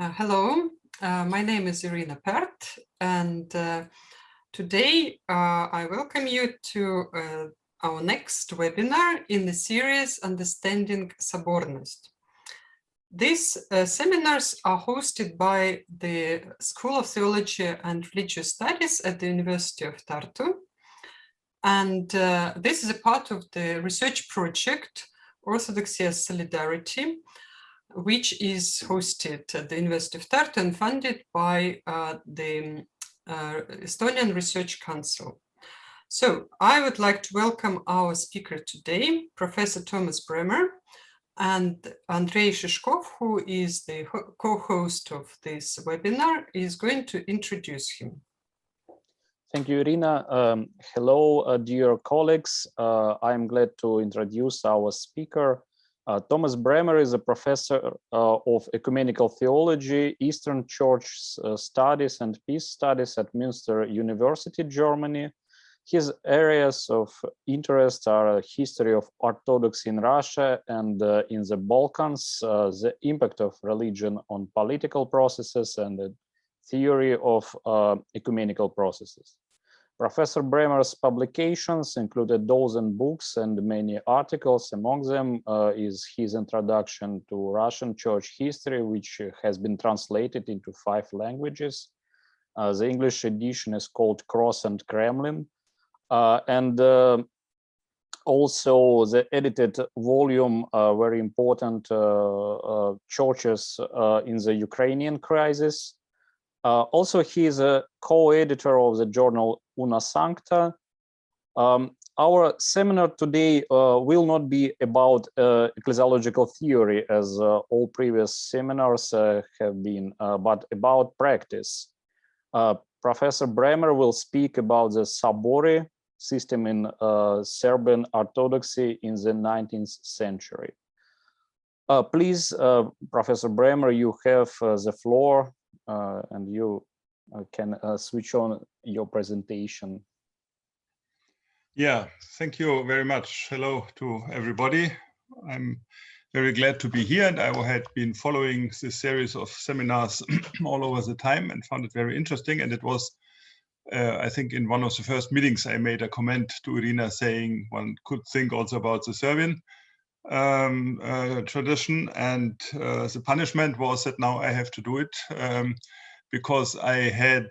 Hello, my name is Irina Paert, and today I welcome you to our next webinar in the series Understanding Sabornost. These seminars are hosted by the School of Theology and Religious Studies at the University of Tarty, and this is a part of the research project Orthodoxy as Solidarity, which is hosted at the University of Tarty and funded by the Estonian Research Council. So I would like to welcome our speaker today, Professor Thomas Bremer, and Andrey Shishkov, who is the co-host of this webinar, is going to introduce him. Thank you, Irina. Hello, dear colleagues. I'm glad to introduce our speaker. Thomas Bremer is a professor of Ecumenical Theology, Eastern Church Studies and Peace Studies at Münster University, Germany. His areas of interest are history of Orthodoxy in Russia and in the Balkans, the impact of religion on political processes, and the theory of ecumenical processes. Professor Bremer's publications include a dozen books and many articles. Among them is his introduction to Russian church history, which has been translated into 5 languages. The English edition is called Cross and Kremlin. And also the edited volume, very important churches in the Ukrainian crisis. Also, he is a co-editor of the journal Una Sancta. Our seminar today will not be about ecclesiological theory, as all previous seminars have been, but about practice. Professor Bremer will speak about the Sabori system in Serbian Orthodoxy in the 19th century. Please, Professor Bremer, you have the floor. And you can switch on your presentation. Yeah, thank you very much. Hello to everybody. I'm very glad to be here, and I had been following this series of seminars all over the time and found it very interesting. And it was, I think, in one of the first meetings, I made a comment to Irina saying one could think also about the Serbian tradition, and the punishment was that now I have to do it because I had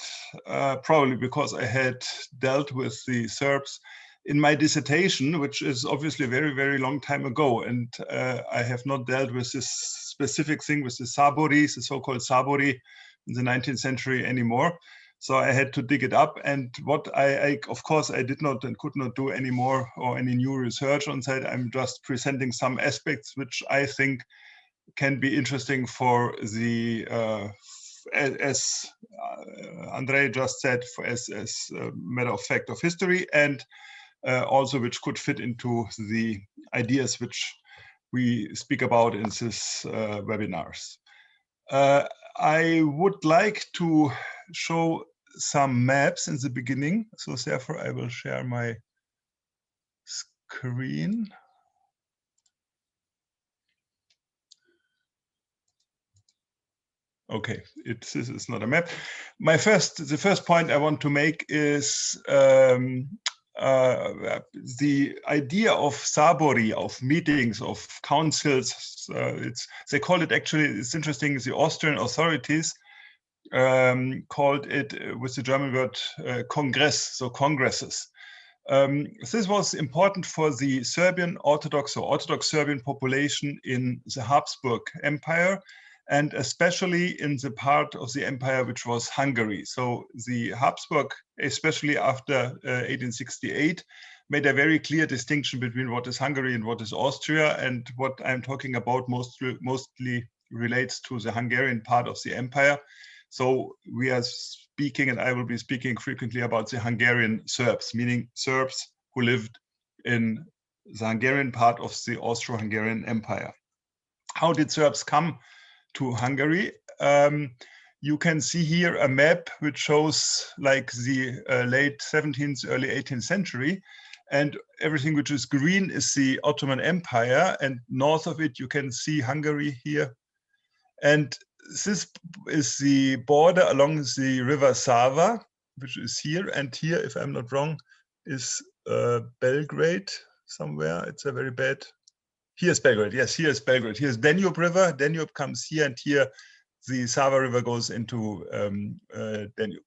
probably because I had dealt with the Serbs in my dissertation, which is obviously a very, very long time ago, and I have not dealt with this specific thing with the Sabori, the so-called Sabori in the 19th century anymore. So I had to dig it up, and what I of course I did not and could not do any more or any new research on that. I'm just presenting some aspects which I think can be interesting for the as Andrey just said, as a matter of fact of history, and also which could fit into the ideas which we speak about in this webinars. I would like to show some maps in the beginning, so therefore I will share my screen. Okay, this is not a map. The first point I want to make is the idea of Sabori, of meetings, of councils. They call it, actually, it's interesting, the Austrian authorities called it with the German word Kongress, so congresses. This was important for the Serbian Orthodox or Orthodox Serbian population in the Habsburg Empire, and especially in the part of the empire which was Hungary. So the Habsburg, especially after 1868, made a very clear distinction between what is Hungary and what is Austria, and what I'm talking about mostly relates to the Hungarian part of the empire. So we are speaking, and I will be speaking frequently about the Hungarian Serbs, meaning Serbs who lived in the Hungarian part of the Austro-Hungarian Empire. How did Serbs come to Hungary? You can see here a map which shows like the late 17th, early 18th century, and everything which is green is the Ottoman Empire, and north of it you can see Hungary here. And this is the border along the river Sava, which is here, and here, if I'm not wrong, is Belgrade somewhere. It's a very bad. Here's Belgrade. Yes, here's Belgrade. Here's Danube River. Danube comes here, and here the Sava River goes into Danube.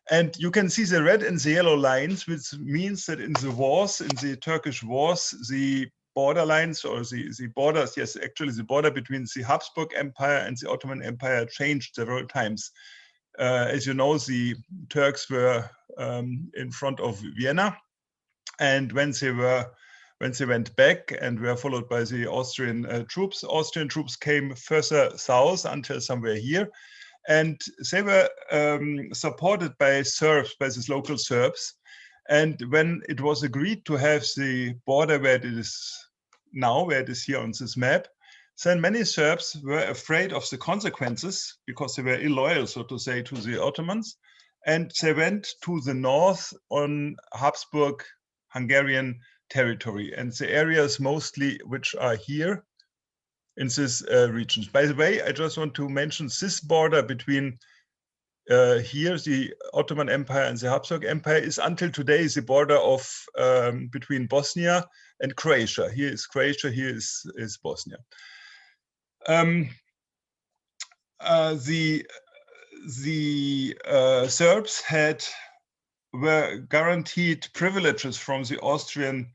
And you can see the red and the yellow lines, which means that in the wars, in the Turkish wars, the border lines or the borders, yes, actually the border between the Habsburg Empire and the Ottoman Empire changed several times. As you know, the Turks were in front of Vienna, and when they went back and were followed by the Austrian troops came further south until somewhere here. And they were supported by Serbs, by these local Serbs. And when it was agreed to have the border where it is now, where it is here on this map, then many Serbs were afraid of the consequences because they were illoyal, so to say, to the Ottomans. And they went to the north on Habsburg-Hungarian territory. And the areas mostly which are here in this regions. By the way, I just want to mention this border between here, the Ottoman Empire and the Habsburg Empire is until today the border of between Bosnia and Croatia. Here is Croatia, here is Bosnia. The Serbs were guaranteed privileges from the Austrian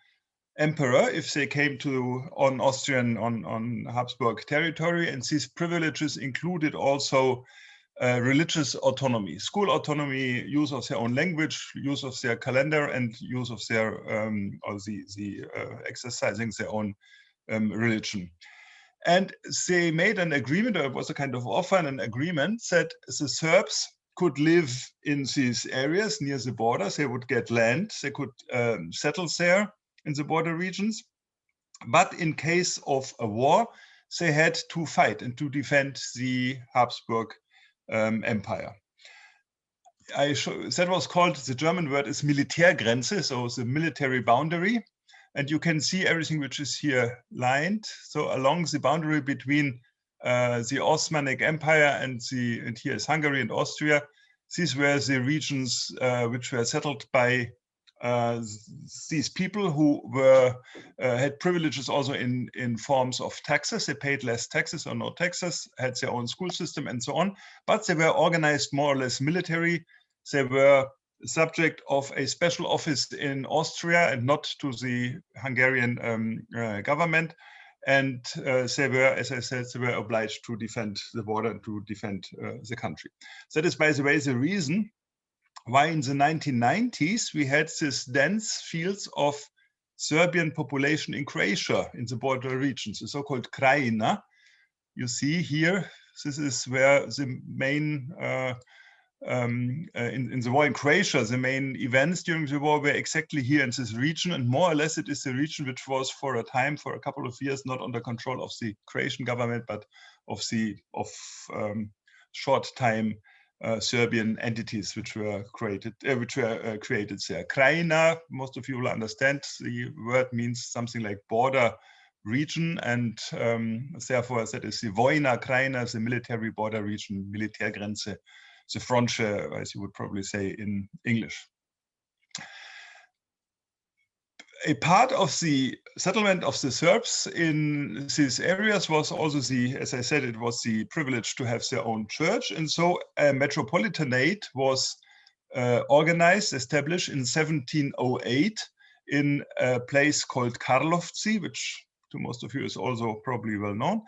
emperor if they came on Habsburg territory, and these privileges included also religious autonomy, school autonomy, use of their own language, use of their calendar, and use of their exercising their own religion. And they made an agreement, or it was a kind of offer and an agreement, that the Serbs could live in these areas near the borders. They would get land, they could settle there in the border regions. But in case of a war, they had to fight and to defend the Habsburg Empire. That was called, the German word is Militärgrenze, so the military boundary. And you can see everything which is here lined. So along the boundary between the Osmanic Empire and here is Hungary and Austria, these were the regions which were settled by these people who had privileges also in forms of taxes. They paid less taxes or no taxes, had their own school system and so on, but they were organized more or less military. They were subject of a special office in Austria and not to the Hungarian government. And they were, as I said, they were obliged to defend the border and to defend the country. That is, by the way, the reason why in the 1990s we had this dense fields of Serbian population in Croatia, in the border regions, the so-called Krajina. You see here, this is where the main, in the war in Croatia, the main events during the war were exactly here in this region, and more or less it is the region which was for a time, for a couple of years, not under control of the Croatian government, but of short time Serbian entities which were created there. Krajina, most of you will understand, the word means something like border region, and therefore that is the Vojna Krajina, the military border region, Militärgrenze, the frontier, as you would probably say in English. A part of the settlement of the Serbs in these areas was also as I said, it was the privilege to have their own church. And so a metropolitanate was organized, established in 1708 in a place called Karlovci, which to most of you is also probably well known.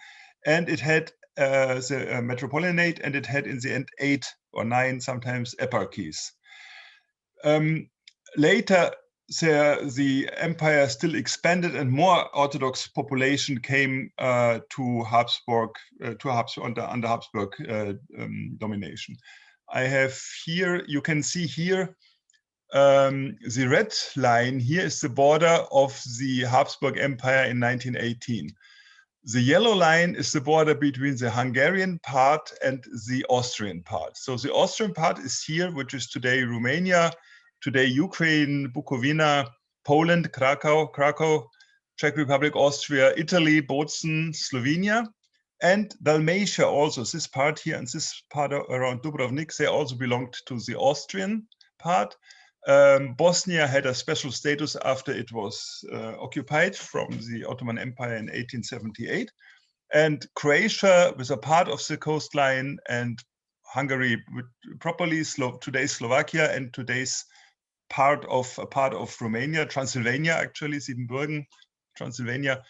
And it had the metropolitanate, and it had in the end 8 or 9 sometimes eparchies. Later, the empire still expanded, and more Orthodox population came to Habsburg, under Habsburg domination. I have here, you can see here, the red line here is the border of the Habsburg Empire in 1918. The yellow line is the border between the Hungarian part and the Austrian part. So the Austrian part is here, which is today Romania, today Ukraine, Bukovina, Poland, Krakow, Czech Republic, Austria, Italy, Bozen, Slovenia. And Dalmatia also, this part here and this part around Dubrovnik, they also belonged to the Austrian part. Bosnia had a special status after it was occupied from the Ottoman Empire in 1878. And Croatia was a part of the coastline, and Hungary properly, today's Slovakia and today's part of Romania, Transylvania, actually, Siebenbürgen, Transylvania,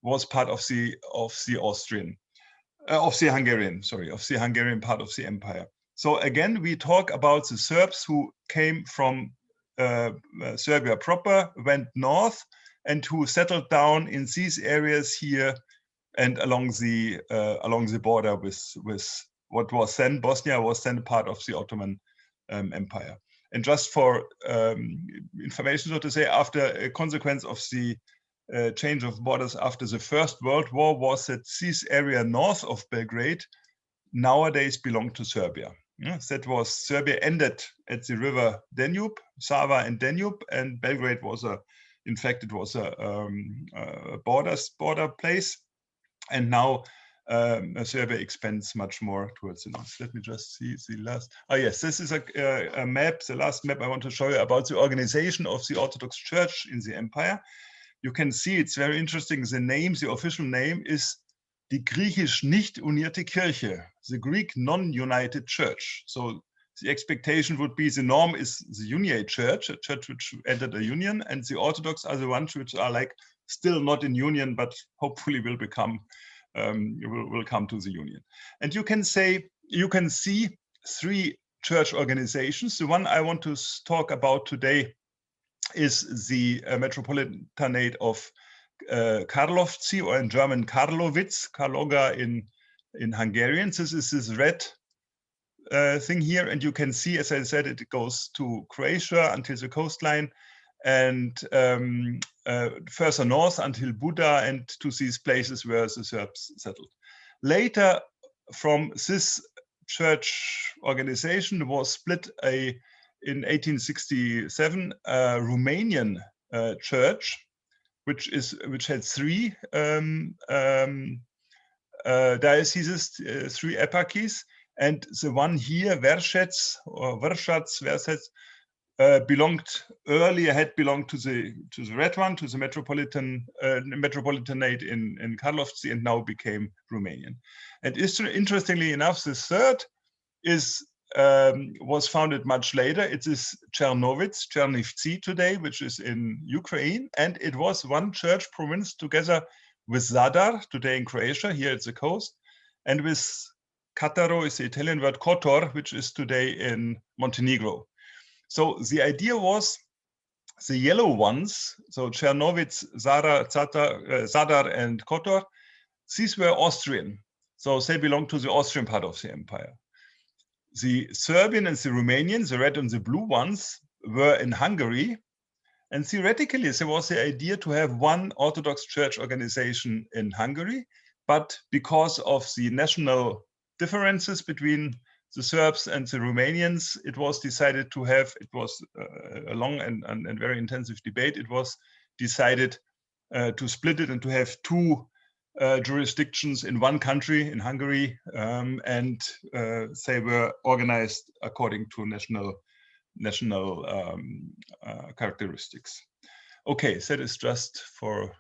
was part of the Hungarian part of the empire. So again, we talk about the Serbs who came from Serbia proper, went north, and who settled down in these areas here and along the border with what was then Bosnia, was then part of the Ottoman Empire. And just for information, so to say, after a consequence of the change of borders after the First World War, was that this area north of Belgrade nowadays belonged to Serbia. That was, Serbia ended at the river Danube, Sava and Danube, and Belgrade was in fact, it was a border place. And now Serbia expands much more towards the north. Let me just see the last. Oh yes, this is a map, the last map I want to show you about the organization of the Orthodox Church in the empire. You can see it's very interesting. The name, the official name is die Griechisch nicht unierte Kirche, the Greek non-united church. So the expectation would be the norm is the uniate church, a church which entered a union, and the Orthodox are the ones which are like still not in union, but hopefully will become, will come to the union. And you can see three church organizations. The one I want to talk about today is the Metropolitanate of Karlovci, or in German Karlovitz, Karloga in Hungarian. This is this red thing here, and you can see, as I said, it goes to Croatia until the coastline, and further north until Buda and to these places where the Serbs settled. Later, from this church organization was split in 1867 a Romanian church, which had three dioceses, three eparchies, and the one here, Vershets, had belonged to the red one, to the metropolitanate in Karlovci, and now became Romanian. And interestingly enough, the third was founded much later. It is Chernivtsi today, which is in Ukraine, and it was one church province together with Zadar, today in Croatia, here at the coast, and with Kataro is the Italian word Kotor, which is today in Montenegro. So the idea was the yellow ones, so Czernowitz, Zadar, and Kotor, these were Austrian. So they belonged to the Austrian part of the empire. The Serbian and the Romanian, the red and the blue ones, were in Hungary. And theoretically, there was the idea to have one Orthodox Church organization in Hungary. But because of the national differences between the Serbs and the Romanians, it was decided to have, it was a long and very intensive debate, it was decided to split it and to have two jurisdictions in one country, in Hungary, and they were organized according to national characteristics. Okay, that is just for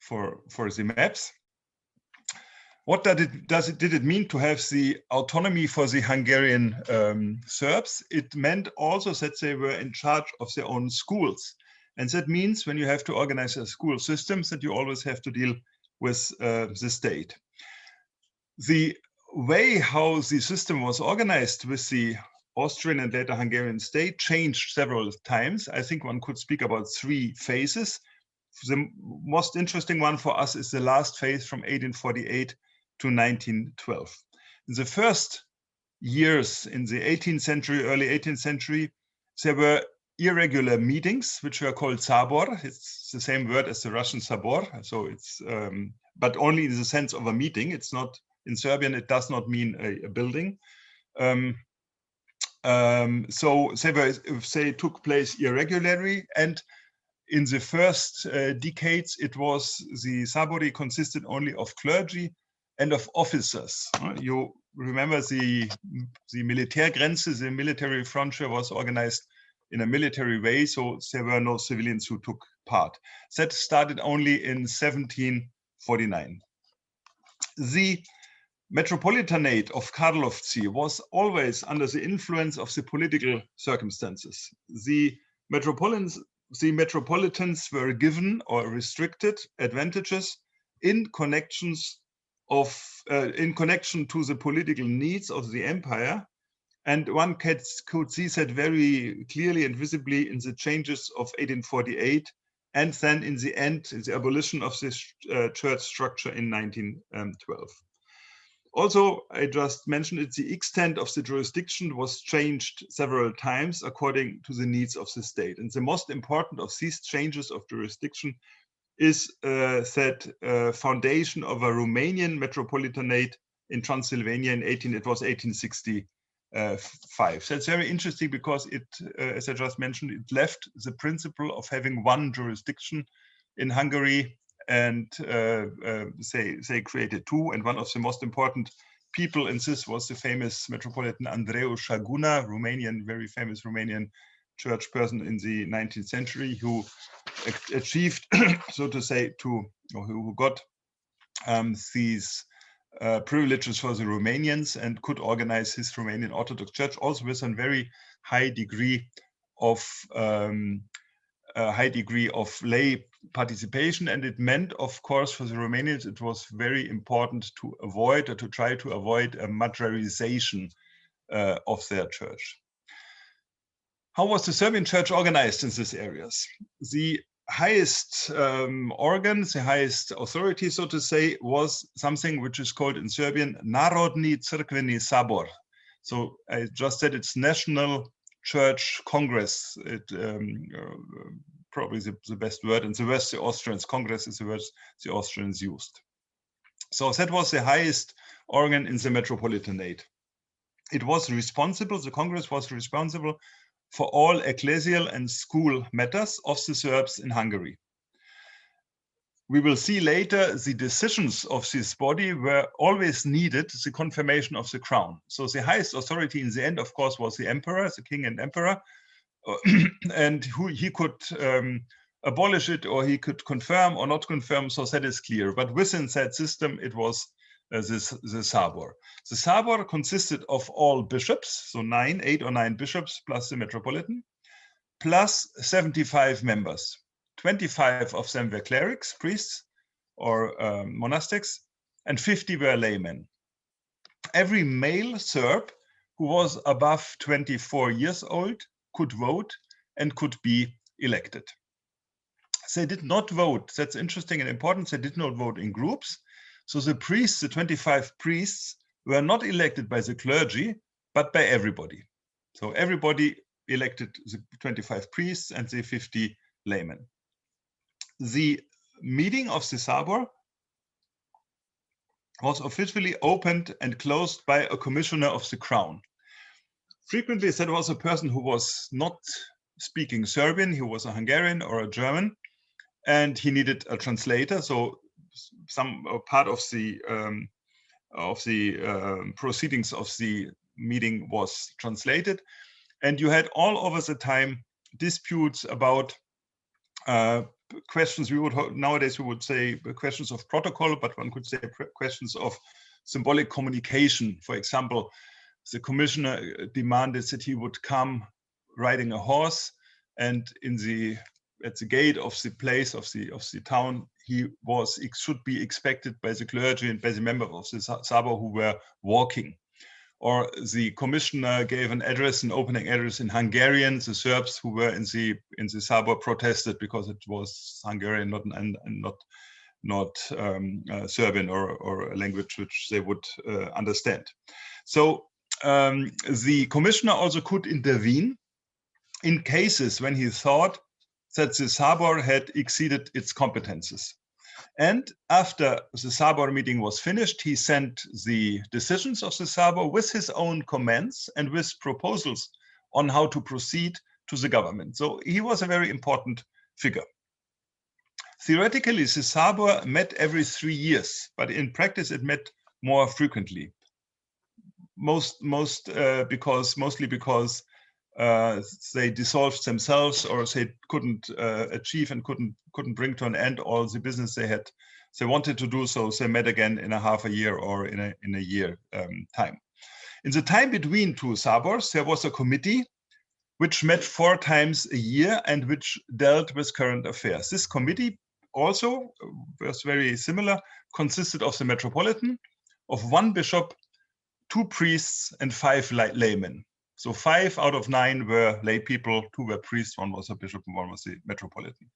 the maps. What did it mean to have the autonomy for the Hungarian Serbs? It meant also that they were in charge of their own schools. And that means when you have to organize a school system, that you always have to deal with the state. The way how the system was organized with the Austrian and later Hungarian state changed several times. I think one could speak about three phases. The most interesting one for us is the last phase from 1848 to 1912. In the first years in the 18th century, early 18th century, there were irregular meetings, which were called Sabor. It's the same word as the Russian Sabor. So it's, but only in the sense of a meeting. It's not, in Serbian, it does not mean a building. So they took place irregularly, and in the first decades, it was the Sabori consisted only of clergy and of officers. You remember the Militärgrenze, the military frontier was organized in a military way, so there were no civilians who took part. That started only in 1749. The Metropolitanate of Karlovci was always under the influence of the political circumstances. The metropolitans were given or restricted advantages in connection to the political needs of the empire, and one could see that very clearly and visibly in the changes of 1848, and then in the end, the abolition of this church structure in 1912. Also, I just mentioned it, the extent of the jurisdiction was changed several times according to the needs of the state. And the most important of these changes of jurisdiction is that foundation of a Romanian metropolitanate in Transylvania in 1865. So it's very interesting because it, as I just mentioned, it left the principle of having one jurisdiction in Hungary, and they created two, and one of the most important people in this was the famous Metropolitan Andrey Shaguna, very famous Romanian church person in the 19th century, who achieved, so to say, who got these privileges for the Romanians and could organize his Romanian Orthodox Church, also with a very high degree of lay participation. And it meant, of course, for the Romanians, it was very important to avoid, or to try to avoid, a majorization of their church. How was the Serbian church organized in these areas? The highest organ, the highest authority, so to say, was something which is called in Serbian Narodni Crkveni Sabor. So I just said it's National Church Congress. It probably the best word, and the worst the Austrians. Congress is the word the Austrians used. So that was the highest organ in the Metropolitanate. It was responsible, the Congress was responsible for all ecclesial and school matters of the Serbs in Hungary. We will see later the decisions of this body were always needed the confirmation of the crown. So the highest authority in the end, of course, was the emperor, the king and emperor, and he could abolish it, or he could confirm or not confirm, so that is clear. But within that system, it was the Sabor. The Sabor consisted of all bishops, so 8 or 9 bishops plus the metropolitan, plus 75 members. 25 of them were clerics, priests, or monastics, and 50 were laymen. Every male Serb who was above 24 years old could vote and could be elected. They did not vote, that's interesting and important, they did not vote in groups. So the priests, the 25 priests, were not elected by the clergy, but by everybody. So everybody elected the 25 priests and the 50 laymen. The meeting of the Sabor was officially opened and closed by a commissioner of the crown. Frequently, that was a person who was not speaking Serbian, he was a Hungarian or a German, and he needed a translator. So some part of the proceedings of the meeting was translated, and you had all over the time disputes about questions. Nowadays we would say questions of protocol, but one could say questions of symbolic communication. For example, the commissioner demanded that he would come riding a horse, and at the gate of the place of the town, he should be expected by the clergy and by the members of the Sabor who were walking. Or the commissioner gave an opening address in Hungarian. The Serbs who were in the Sabor protested because it was Hungarian, not Serbian or a language which they would understand. So the commissioner also could intervene in cases when he thought that the Sabor had exceeded its competences. And after the Sabor meeting was finished, he sent the decisions of the Sabor with his own comments and with proposals on how to proceed to the government. So he was a very important figure. Theoretically, the Sabor met every 3 years, but in practice it met more frequently. Mostly because they dissolved themselves, or they couldn't achieve and couldn't bring to an end all the business they wanted to do. So they met again in a half a year or in a year time. In the time between two Sabors, there was a committee which met 4 times a year and which dealt with current affairs. This committee also was very similar, consisted of the metropolitan, of 1 bishop, 2 priests, and 5 laymen. So 5 out of 9 were lay people, 2 were priests, 1 was a bishop, and 1 was the metropolitan.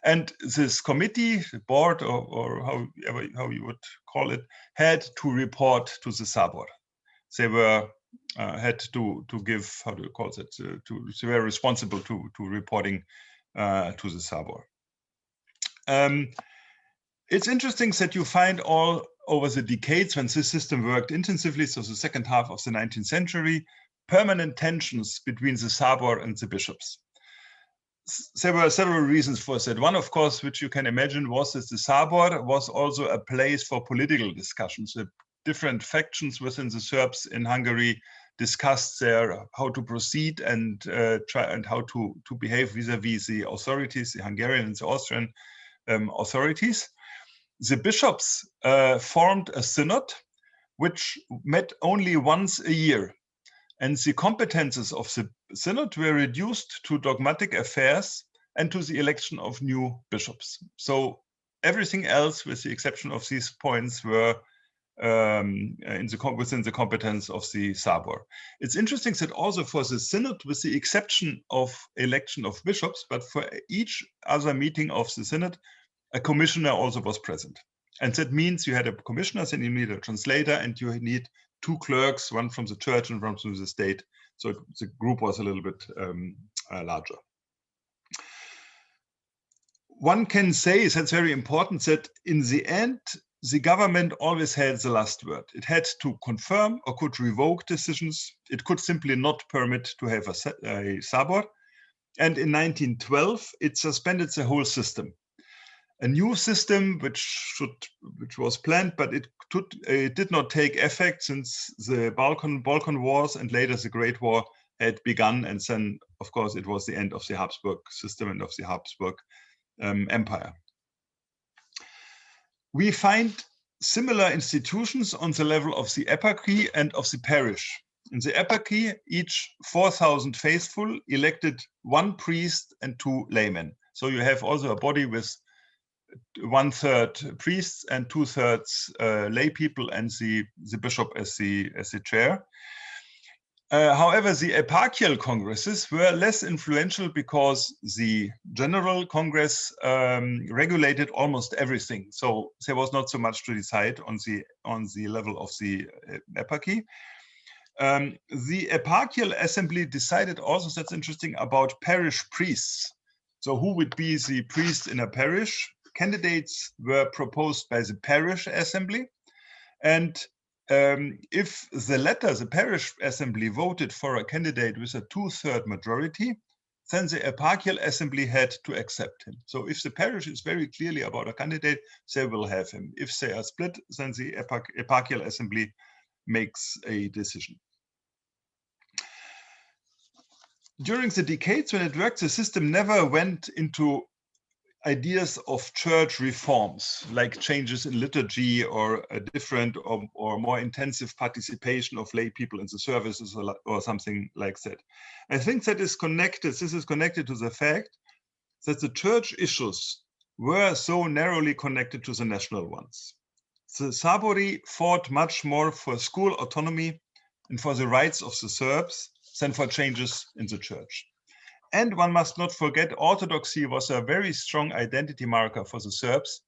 And this committee, the board, or how you would call it, had to report to the Sabor. They were had to give, how do you call it? They were responsible to reporting to the Sabor. It's interesting that you find all over the decades when this system worked intensively, so the second half of the 19th century, permanent tensions between the Sabor and the bishops. There were several reasons for that. One, of course, which you can imagine, was that the Sabor was also a place for political discussions. The different factions within the Serbs in Hungary discussed how to proceed and how to behave vis-a-vis the authorities, the Hungarian and the Austrian authorities. The bishops formed a synod which met only once a year, and the competences of the synod were reduced to dogmatic affairs and to the election of new bishops. So everything else, with the exception of these points, were within the competence of the Sabor. It's interesting that also for the synod, with the exception of election of bishops, but for each other meeting of the synod, a commissioner also was present. And that means you had a commissioner, then you need a translator, and you need 2 clerks, 1 from the church and 1 from the state. So the group was a little bit larger. One can say, that's very important, that in the end, the government always had the last word. It had to confirm or could revoke decisions. It could simply not permit to have a Sabor. And in 1912, it suspended the whole system. A new system which was planned, but it did not take effect since the Balkan Wars and later the Great War had begun. And then, of course, it was the end of the Habsburg system and of the Habsburg Empire. We find similar institutions on the level of the eparchy and of the parish. In the eparchy, each 4,000 faithful elected 1 priest and 2 laymen. So you have also a body with 1/3 priests and 2/3 lay people, and the bishop as the chair. However, the eparchial congresses were less influential because the General Congress regulated almost everything. So there was not so much to decide on the level of the eparchy. The eparchial assembly decided also, that's interesting, about parish priests. So who would be the priest in a parish? Candidates were proposed by the parish assembly, and if the parish assembly voted for a candidate with a 2/3 majority, then the eparchial assembly had to accept him. So if the parish is very clearly about a candidate, they will have him. If they are split, then the eparchial assembly makes a decision. During the decades when it worked, the system never went into ideas of church reforms, like changes in liturgy or a different or more intensive participation of lay people in the services or something like that. I think this is connected to the fact that the church issues were so narrowly connected to the national ones. The Sabori fought much more for school autonomy and for the rights of the Serbs than for changes in the church. And one must not forget, Orthodoxy was a very strong identity marker for the Serbs,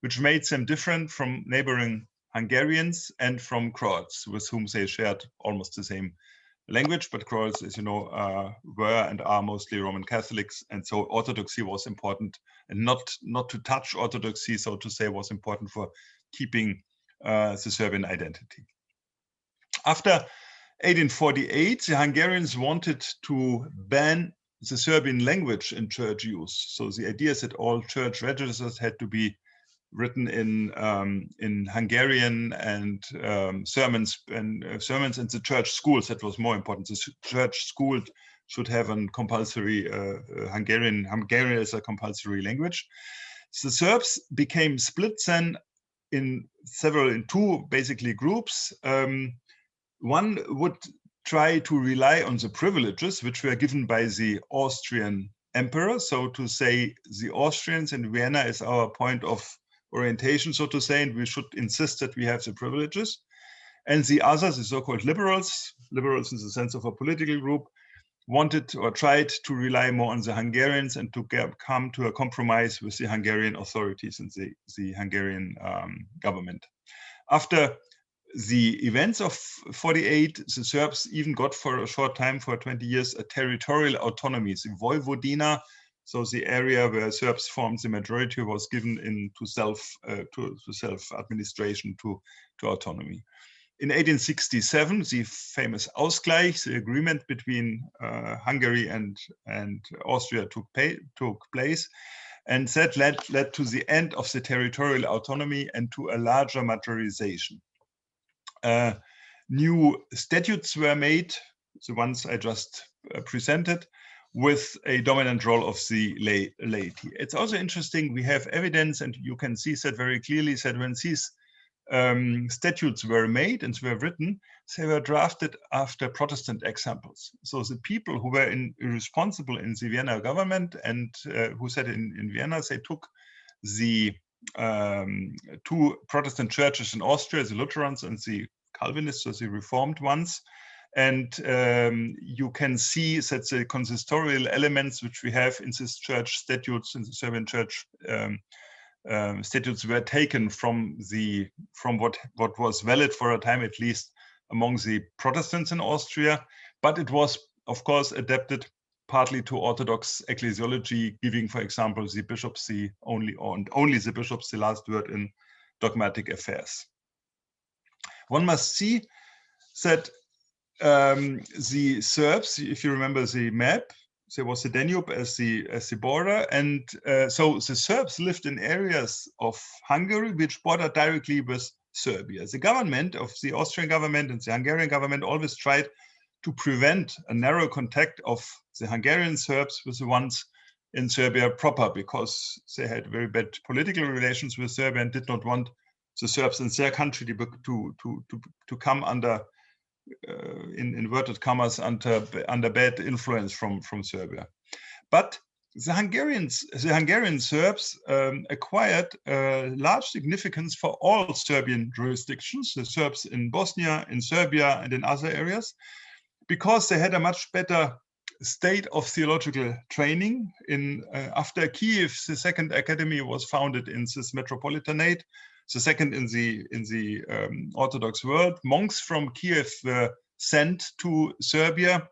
which made them different from neighboring Hungarians and from Croats, with whom they shared almost the same language. But Croats, as you know, were and are mostly Roman Catholics. And so Orthodoxy was important, and not to touch Orthodoxy, so to say, was important for keeping the Serbian identity. After 1848, the Hungarians wanted to ban the Serbian language in church use. So the idea is that all church registers had to be written in Hungarian, and sermons in the church schools. That was more important. The church school should have a compulsory Hungarian as a compulsory language. The Serbs became split then in two basically groups. One would try to rely on the privileges which were given by the Austrian emperor. So to say, the Austrians in Vienna is our point of orientation, so to say, and we should insist that we have the privileges. And the others, the so-called liberals in the sense of a political group, wanted or tried to rely more on the Hungarians and to come to a compromise with the Hungarian authorities and the Hungarian government. After the events of 48, the Serbs even got for a short time, for 20 years, a territorial autonomy. The Vojvodina, so the area where Serbs formed the majority, was given into self-administration, to autonomy. In 1867, the famous Ausgleich, the agreement between Hungary and Austria took place, and that led to the end of the territorial autonomy and to a larger majorization. New statutes were made, the ones I just presented, with a dominant role of the laity. It's also interesting, we have evidence, and you can see that very clearly, that when these statutes were made and were written, they were drafted after Protestant examples. So the people who were responsible in the Vienna government and who sat in Vienna, they took the two Protestant churches in Austria, the Lutherans and the Calvinists, so the Reformed ones. And you can see that the consistorial elements which we have in this church statutes, in the Serbian church statutes, were taken from what was valid for a time, at least among the Protestants in Austria. But it was, of course, adapted partly to Orthodox Ecclesiology, giving, for example, the bishops only the bishops the last word in dogmatic affairs. One must see that the Serbs, if you remember the map, there was the Danube as the border, and so the Serbs lived in areas of Hungary which bordered directly with Serbia. The government of the Austrian government and the Hungarian government always tried to prevent a narrow contact of the Hungarian Serbs with the ones in Serbia proper, because they had very bad political relations with Serbia and did not want the Serbs in their country to come under, in inverted commas, under bad influence from Serbia. But the Hungarian Serbs acquired large significance for all Serbian jurisdictions, the Serbs in Bosnia, in Serbia, and in other areas, because they had a much better state of theological training. After Kiev, the second academy was founded in this metropolitanate, the second in the Orthodox world. Monks from Kiev were sent to Serbia,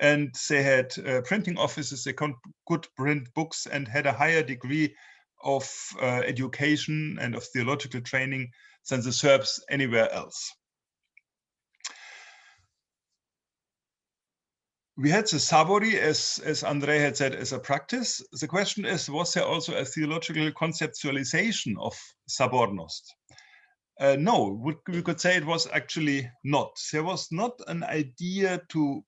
and they had printing offices. They could print books and had a higher degree of education and of theological training than the Serbs anywhere else. We had the Sabori, as Andrey had said, as a practice. The question is, was there also a theological conceptualization of Sabornost? No, we could say it was actually not. There was not an idea to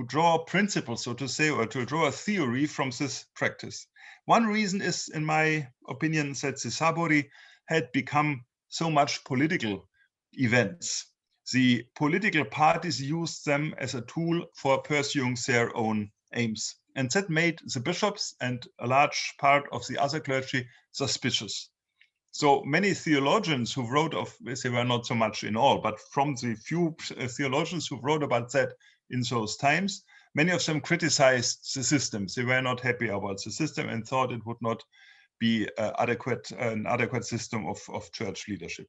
draw principles, so to say, or to draw a theory from this practice. One reason is, in my opinion, that the Sabori had become so much political events. The political parties used them as a tool for pursuing their own aims. And that made the bishops and a large part of the other clergy suspicious. So many theologians who wrote they were not so much in all, but from the few theologians who wrote about that in those times, many of them criticized the system. They were not happy about the system and thought it would not be an adequate system of church leadership.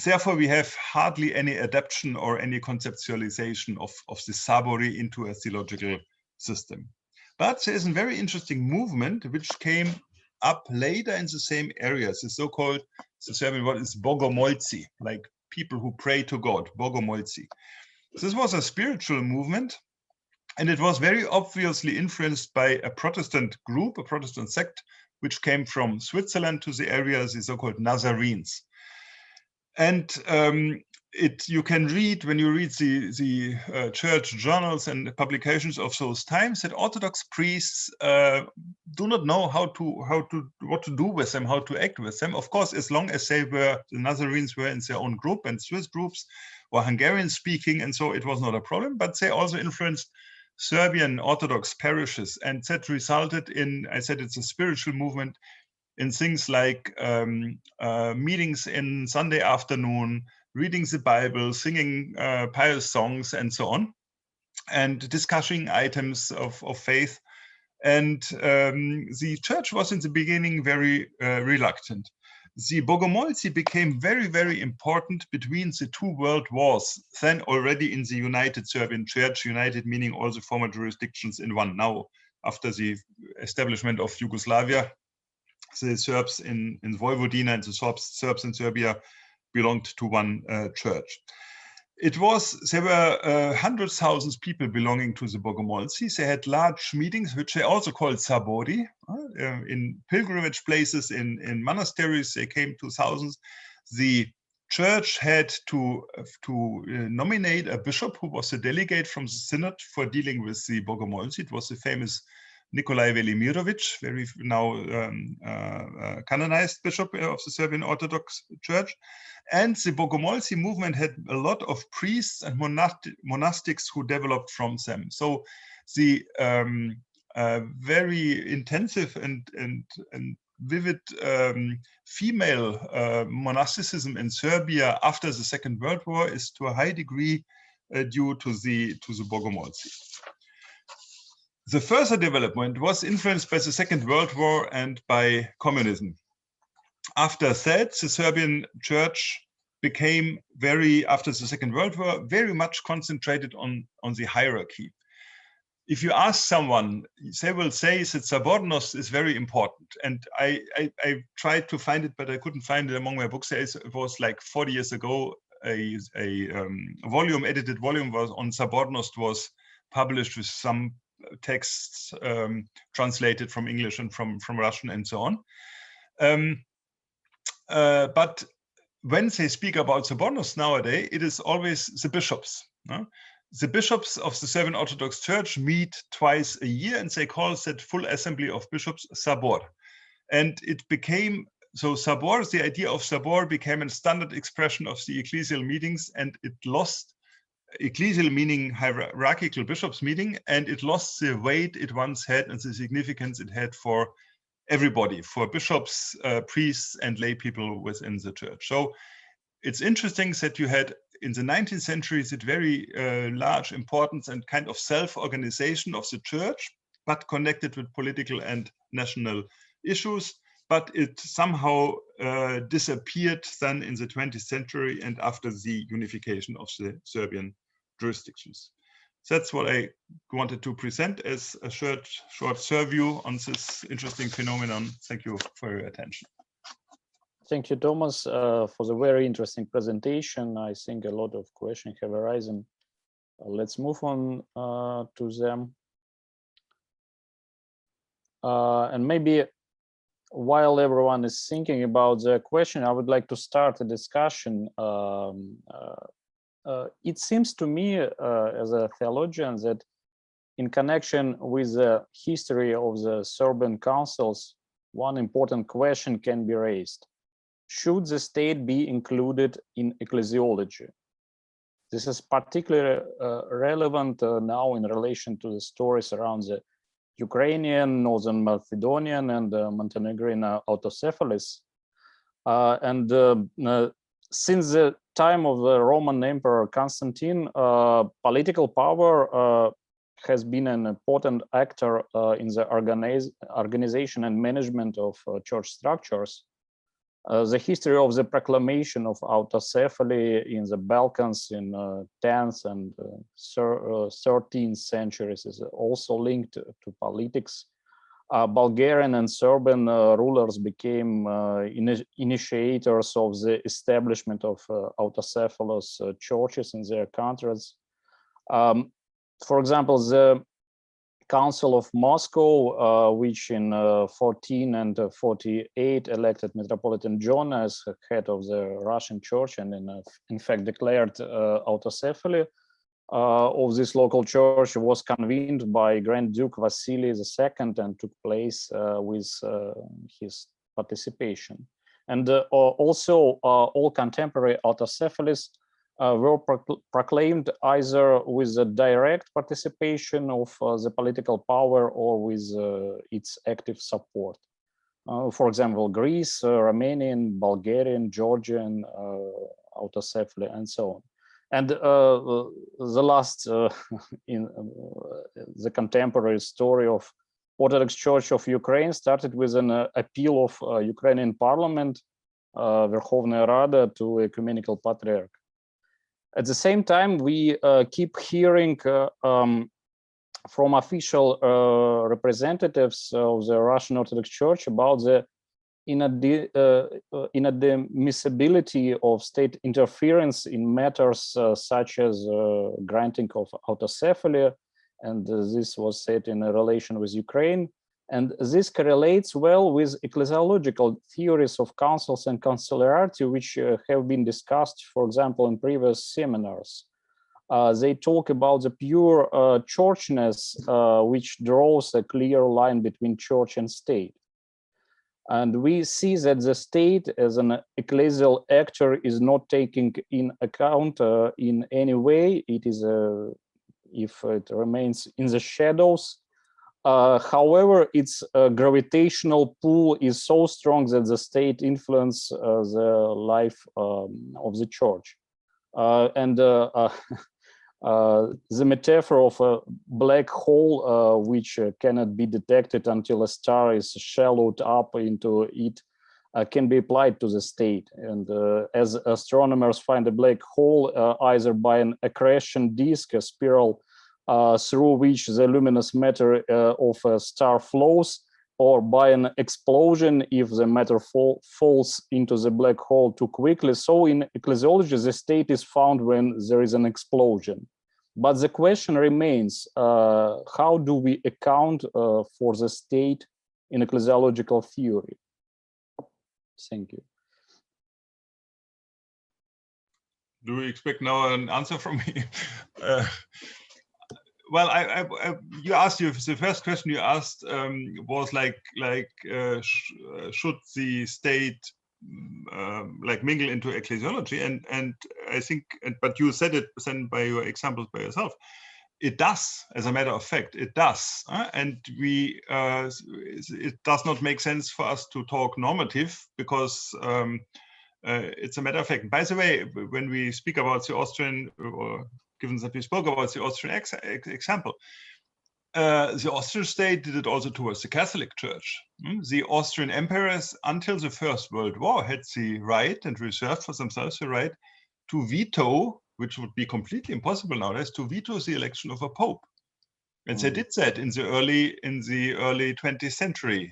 Therefore, we have hardly any adaptation or any conceptualization of the Sabori into a theological system. But there is a very interesting movement which came up later in the same areas, the so-called, the Serbian word is bogomolci, like people who pray to God, bogomolci. This was a spiritual movement, And it was very obviously influenced by a Protestant group, a Protestant sect, which came from Switzerland to the area, the so-called Nazarenes. And you can read, when you read the church journals and publications of those times, that Orthodox priests do not know what to do with them, how to act with them. Of course, as long as the Nazarenes were in their own group and Swiss groups or Hungarian speaking, and so it was not a problem, but they also influenced Serbian Orthodox parishes, and that resulted in, I said, it's a spiritual movement in things like meetings in Sunday afternoon, reading the Bible, singing pious songs, and so on, and discussing items of faith. And the church was in the beginning very reluctant. The Bogomolci became very, very important between the two world wars, then already in the United Serbian Church, united meaning all the former jurisdictions in one. Now, after the establishment of Yugoslavia, the Serbs in Vojvodina and the Serbs in Serbia belonged to one church. There were hundreds of thousands of people belonging to the Bogomolci. They had large meetings, which they also called Sabori, in pilgrimage places, in monasteries. They came to thousands. The church had to nominate a bishop who was a delegate from the synod for dealing with the Bogomolci. It was the famous Nikolai Velimirovic, very now canonized bishop of the Serbian Orthodox Church. And the Bogomolci movement had a lot of priests and monastics who developed from them. So the very intensive and vivid female monasticism in Serbia after the Second World War is to a high degree due to the Bogomolci. The further development was influenced by the Second World War and by communism. After that, the Serbian church became after the Second World War, very much concentrated on the hierarchy. If you ask someone, they will say that Sabornost is very important. And I tried to find it, but I couldn't find it among my books. It was like 40 years ago, a edited volume was on Sabornost was published with some texts translated from English and from Russian and so on. But when they speak about Sabornost nowadays, it is always the bishops. The bishops of the Serbian Orthodox Church meet twice a year, and they call that full assembly of bishops Sabor. And it became, so Sabor, the idea of Sabor became a standard expression of the ecclesial meetings, and it lost ecclesial meaning hierarchical bishops meeting, and it lost the weight it once had and the significance it had for everybody, for bishops, priests, and lay people within the church. So it's interesting that you had in the 19th century that very large importance and kind of self-organization of the church, but connected with political and national issues. But it somehow disappeared then in the 20th century and after the unification of the Serbian jurisdictions. That's what I wanted to present as a short survey on this interesting phenomenon. Thank you for your attention. Thank you, Thomas, for the very interesting presentation. I think a lot of questions have arisen. Let's move on to them. And maybe while everyone is thinking about the question, I would like to start a discussion. It seems to me as a theologian that in connection with the history of the Serbian councils, one important question can be raised. Should the state be included in ecclesiology? This is particularly relevant now in relation to the stories around the Ukrainian, Northern Macedonian, and Montenegrin autocephalous. Since the time of the Roman Emperor Constantine, political power has been an important actor in the organization and management of church structures. The history of the proclamation of autocephaly in the Balkans in 10th and 13th centuries is also linked to politics. Bulgarian and Serbian rulers became initiators of the establishment of autocephalous churches in their countries. For example, the Council of Moscow, which in 14 and 48 elected Metropolitan John as head of the Russian Church, and in fact declared autocephaly of this local church, was convened by Grand Duke Vasily II and took place with his participation. And also all contemporary autocephalies were proclaimed either with the direct participation of the political power or with its active support. For example, Greece, Romanian, Bulgarian, Georgian autocephaly, and so on. And the last in the contemporary story of Orthodox Church of Ukraine started with an appeal of Ukrainian Parliament, Verkhovная Rada, to Ecumenical Patriarch. At the same time, we keep hearing from official representatives of the Russian Orthodox Church about the inadmissibility of state interference in matters such as granting of autocephaly, and this was said in relation with Ukraine. And this correlates well with ecclesiological theories of councils and conciliarity, which have been discussed, for example, in previous seminars. They talk about the pure churchness, which draws a clear line between church and state. And we see that the state as an ecclesial actor is not taking in account in any way. It is, if it remains in the shadows. However, its gravitational pull is so strong that the state influences the life of the church. The metaphor of a black hole, which cannot be detected until a star is shallowed up into it, can be applied to the state. And as astronomers find a black hole either by an accretion disk, a spiral through which the luminous matter of a star flows, or by an explosion if the matter falls into the black hole too quickly. So in ecclesiology, the state is found when there is an explosion. But the question remains, how do we account for the state in ecclesiological theory? Thank you. Do we expect now an answer from me? Well, you asked, the first question you asked was should the state mingle into ecclesiology? And I think, but you said it by your examples by yourself. It does, as a matter of fact, it does. And it does not make sense for us to talk normative, because it's a matter of fact. By the way, when we speak about the Austrian, or given that we spoke about the Austrian example, the Austrian state did it also towards the Catholic Church. The Austrian emperors, until the First World War, had the right and reserved for themselves the right to veto, which would be completely impossible nowadays, to veto the election of a pope. And they did that in the early 20th century.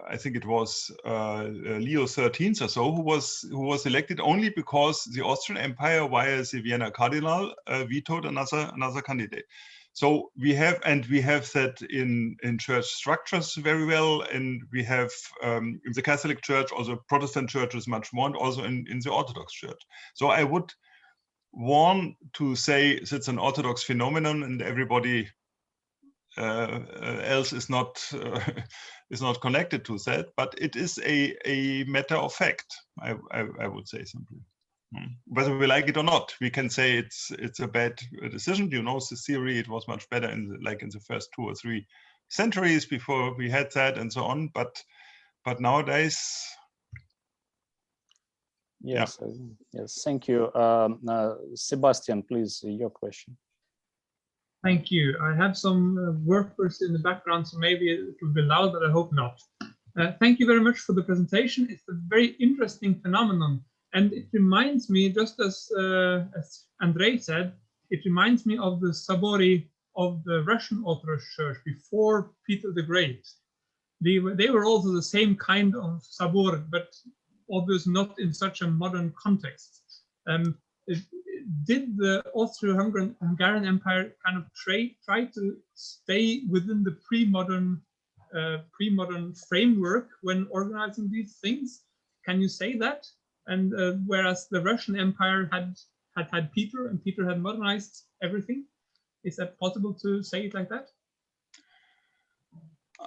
I think it was Leo XIII or so who was elected only because the Austrian Empire, via the Vienna Cardinal, vetoed another candidate. So we have that in church structures very well, and we have in the Catholic Church, also Protestant churches much more, and also in the Orthodox Church. So I would want to say it's an Orthodox phenomenon, and everybody else is not connected to that, but it is a matter of fact. I would say simply. Whether we like it or not, we can say it's a bad decision. You know, the theory, it was much better in the first 2 or 3 centuries before we had that, and so on. But nowadays, yes, yeah. Yes. Thank you, Sebastian. Please, your question. Thank you. I have some workers in the background, so maybe it will be loud, but I hope not. Thank you very much for the presentation. It's a very interesting phenomenon, and it reminds me, just as Andrey said, it reminds me of the Sabori of the Russian Orthodox Church before Peter the Great. They were also the same kind of Sabor, but obviously not in such a modern context. did the Austro-Hungarian Empire kind of try to stay within the pre-modern framework when organizing these things? Can you say that? And whereas the Russian Empire had Peter, and Peter had modernized everything, is that possible to say it like that?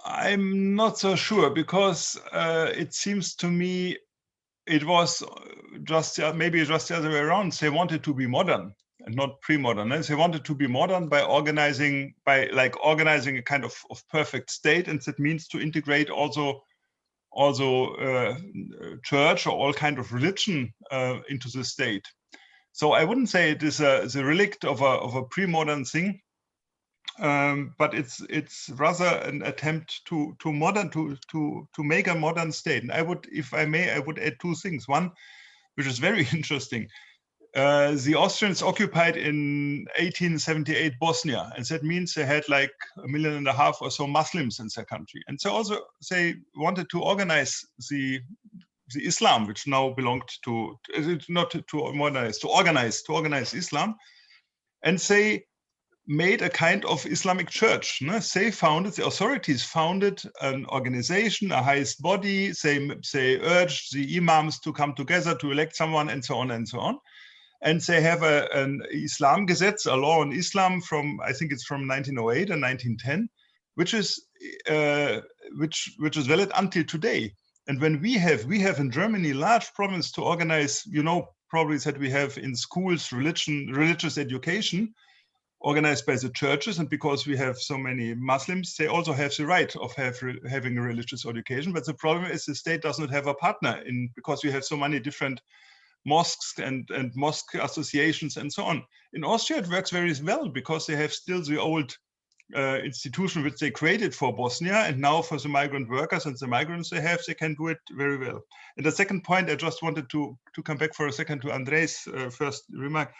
I'm not so sure, because it seems to me it was maybe just the other way around. They wanted to be modern and not pre-modern. They wanted to be modern by organizing a kind of perfect state, and that means to integrate also church or all kind of religion into the state. So I wouldn't say it is the relict of a pre-modern thing, but it's rather an attempt to make a modern state. And I would, if I may, I would add two things. One, which is very interesting. The Austrians occupied in 1878 Bosnia, and that means they had like 1.5 million or so Muslims in their country. And so also they wanted to organize the Islam, which now belonged to organize Islam, and they made a kind of Islamic church. They founded, the authorities founded an organization, a highest body. They urged the imams to come together to elect someone, and so on and so on. And they have an Islam Gesetz, a law on Islam from, I think it's from 1908 and 1910, which is valid until today. And when we have in Germany large problems to organize, probably that we have in schools religious education organized by the churches, and because we have so many Muslims, they also have the right of having a religious education. But the problem is the state does not have a partner because we have so many different mosques and mosque associations and so on. In Austria, it works very well because they have still the old institution which they created for Bosnia, and now for the migrant workers and the migrants they can do it very well. And the second point, I just wanted to come back for a second to Andrey's first remark.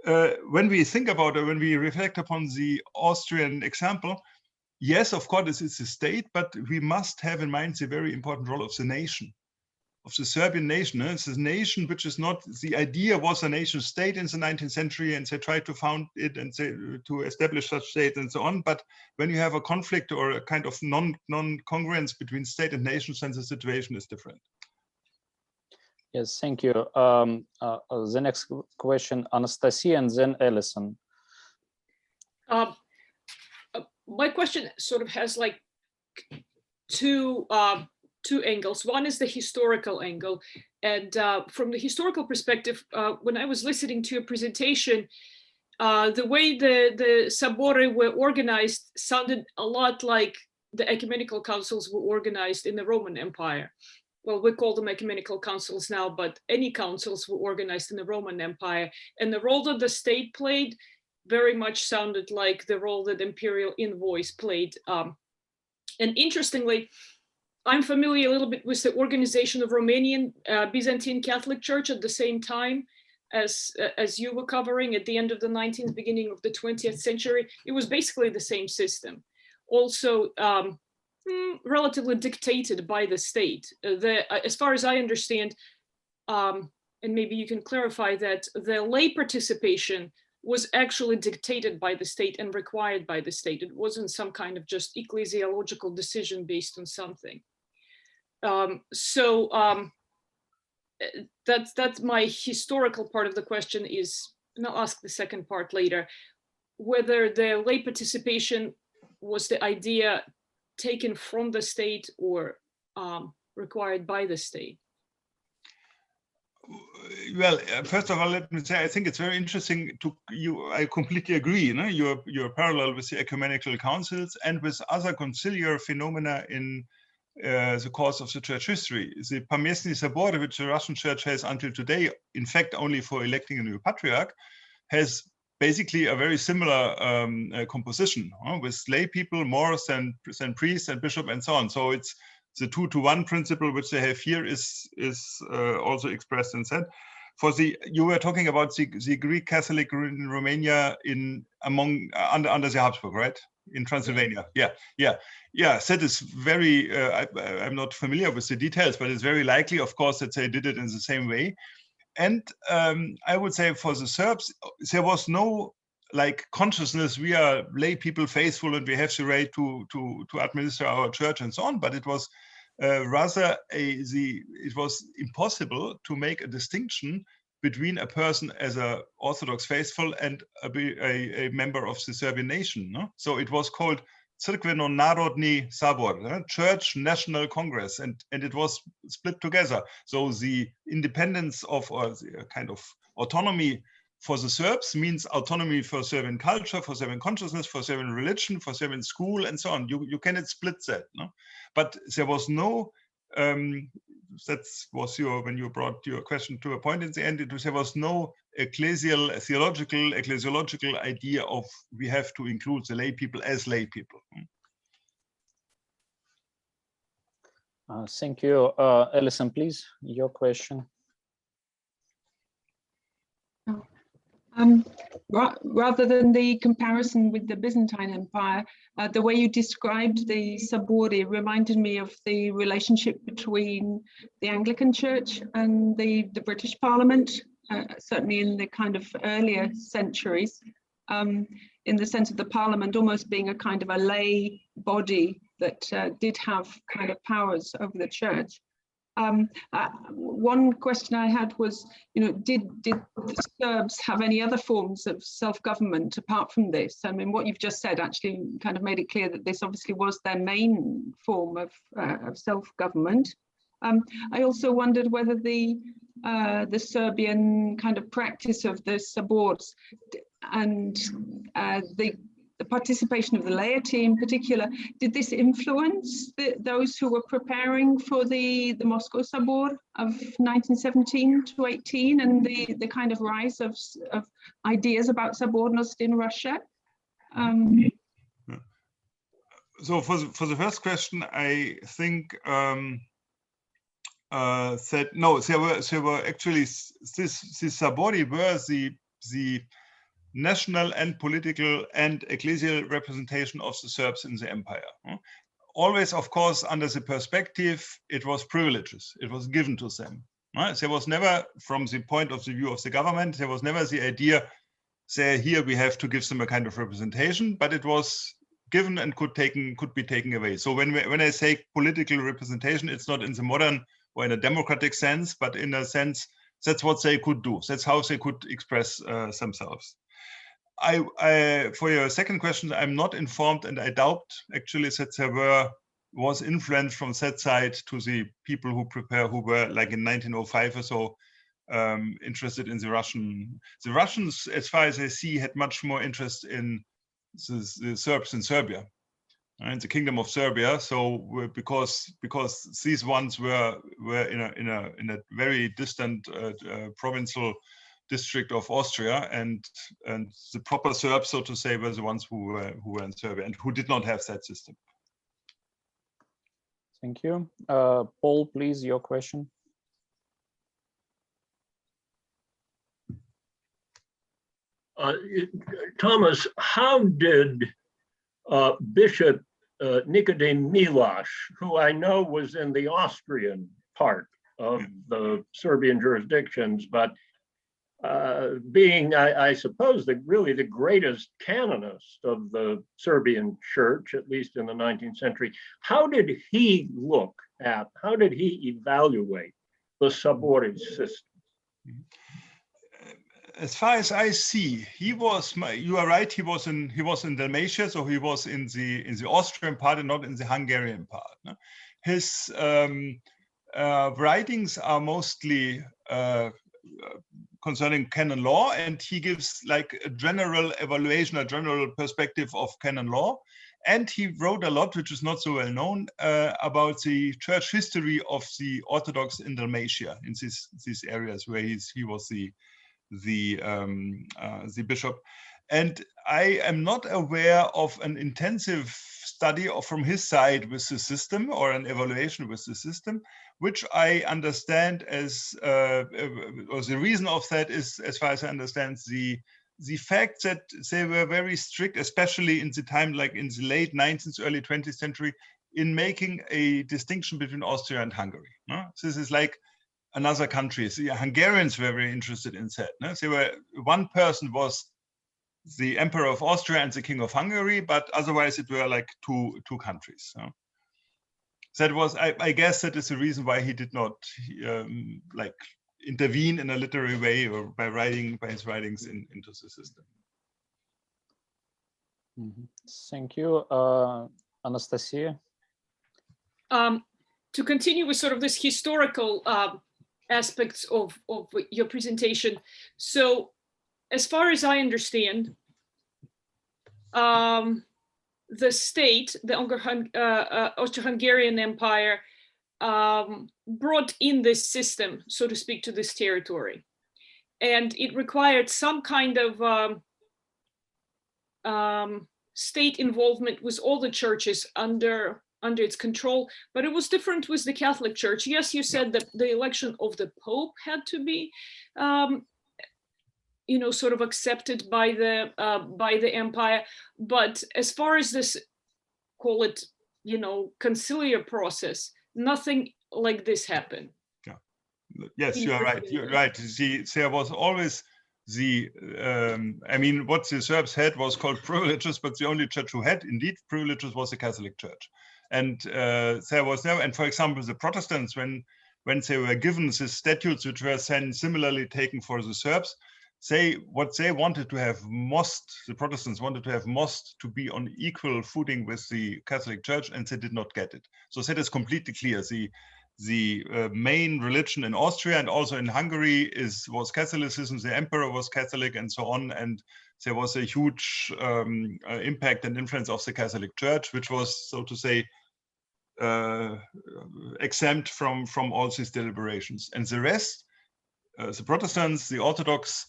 When we think about it, when we reflect upon the Austrian example, yes, of course, it's a state, but we must have in mind the very important role of the nation, of the Serbian nation. It's a nation which is not, the idea was a nation state in the 19th century, and they tried to found it and to establish such state and so on. But when you have a conflict or a kind of non-congruence between state and nation, then the situation is different. Yes, thank you. The next question, Anastasia, and then Alison. My question sort of has like two angles. One is the historical angle. And from the historical perspective, when I was listening to your presentation, the way the Sabori were organized sounded a lot like the ecumenical councils were organized in the Roman Empire. Well, we call them ecumenical councils now, but any councils were organized in the Roman Empire. And the role that the state played very much sounded like the role that imperial envoys played. And interestingly, I'm familiar a little bit with the organization of Romanian Byzantine Catholic Church at the same time as you were covering at the end of the 19th, beginning of the 20th century. It was basically the same system. Also, relatively dictated by the state. As far as I understand, and maybe you can clarify that, the lay participation was actually dictated by the state and required by the state. It wasn't some kind of just ecclesiological decision based on something. That's my historical part of the question is, and I'll ask the second part later, whether the lay participation was the idea taken from the state or required by the state? Well, first of all, let me say, I think it's very interesting I completely agree, you're parallel with the ecumenical councils and with other conciliar phenomena in the course of the church history. The Pamiętny Sabor, which the Russian church has until today, in fact, only for electing a new patriarch, has basically a very similar composition with lay people more than priests and bishop and so on. So it's the 2-to-1 principle which they have here is also expressed and said. You were talking about the Greek Catholic in Romania under the Habsburg, right? In Transylvania. Yeah. That is very. I'm not familiar with the details, but it's very likely, of course, that they did it in the same way. And I would say for the Serbs, there was no like consciousness, we are lay people faithful and we have the right to administer our church and so on, but it was rather it was impossible to make a distinction between a person as a Orthodox faithful and a member of the Serbian nation. No? So it was called Crkveno-Narodni Sabor, Church National Congress, and it was split together. So the independence of, or the kind of autonomy for the Serbs means autonomy for Serbian culture, for Serbian consciousness, for Serbian religion, for Serbian school, and so on. You cannot split that, no? But there was no, that was when you brought your question to a point in the end, there was no ecclesiological idea of we have to include the lay people as lay people. Thank you. Alison, please, your question. Rather than the comparison with the Byzantine Empire, the way you described the Sabori reminded me of the relationship between the Anglican Church and the British Parliament, certainly in the kind of earlier centuries, in the sense of the Parliament almost being a kind of a lay body that did have kind of powers over the Church. One question I had was, did the Serbs have any other forms of self-government apart from this? I mean, what you've just said actually kind of made it clear that this obviously was their main form of self-government. I also wondered whether the Serbian kind of practice of the Sabors and the participation of the laity in particular, did this influence those who were preparing for the Moscow Sabor of 1917 to 18 and the kind of rise of ideas about Sabornost in Russia? So for the first question, I think that no, there were actually the Sabori were the national and political and ecclesial representation of the Serbs in the empire. Always, of course, under the perspective, it was privileges. It was given to them. There was never, from the point of the view of the government, there was never the idea, say, here we have to give them a kind of representation, but it was given and could be taken away. So when I say political representation, it's not in the modern or in a democratic sense, but in a sense, that's what they could do. That's how they could express themselves. For your second question, I'm not informed, and I doubt actually that there was influence from that side to the people who were like in 1905 or so interested in the Russian. The Russians, as far as I see, had much more interest in the Serbs in Serbia and the Kingdom of Serbia. So because these ones were in a very distant provincial district of Austria, and the proper Serbs, so to say, were the ones who were in Serbia and who did not have that system. Thank you. Paul, please, your question. Thomas, how did Bishop Nikodem Miloš, who I know was in the Austrian part of the Serbian jurisdictions, but being, I suppose, really the greatest canonist of the Serbian church, at least in the 19th century, how did he evaluate the Sabori system? As far as I see, you are right, he was in Dalmatia, so he was in the Austrian part and not in the Hungarian part. No? His writings are mostly concerning canon law, and he gives like a general evaluation, a general perspective of canon law. And he wrote a lot, which is not so well known, about the church history of the Orthodox in Dalmatia, in these areas where he was the bishop. And I am not aware of an intensive study from his side with the system or an evaluation with the system, which I understand as, or the reason of that is, as far as I understand, the fact that they were very strict, especially in the time, like in the late 19th, early 20th century, in making a distinction between Austria and Hungary. No? This is like, another countries. The Hungarians were very interested in that. No? They were, one person was the Emperor of Austria and the King of Hungary, but otherwise it were like two countries. So that was, I guess, that is the reason why he did not like intervene in a literary way or by his writings into the system. Thank you, Anastasia. To continue with sort of this historical aspects of your presentation. So as far as I understand, the state, the Austro-Hungarian Empire, brought in this system, so to speak, to this territory. And it required some kind of state involvement with all the churches under its control, but it was different with the Catholic Church. Yes, you said that the election of the Pope had to be, you know, sort of accepted by the empire. But as far as this, call it, you know, conciliar process, nothing like this happened. Yeah. Yes, you are right. You're right. See, there was always the, I mean, what the Serbs had was called privileges, but the only church who had indeed privileges was the Catholic Church. And there was no, and for example, the Protestants, when they were given the statutes, which were then similarly taken for the Serbs, what they wanted to have the Protestants wanted to have most to be on equal footing with the Catholic Church, and they did not get it. So that is completely clear. The main religion in Austria and also in Hungary was Catholicism. The emperor was Catholic and so on. And there was a huge impact and influence of the Catholic Church, which was, so to say, exempt from all these deliberations. And the rest, the Protestants, the Orthodox,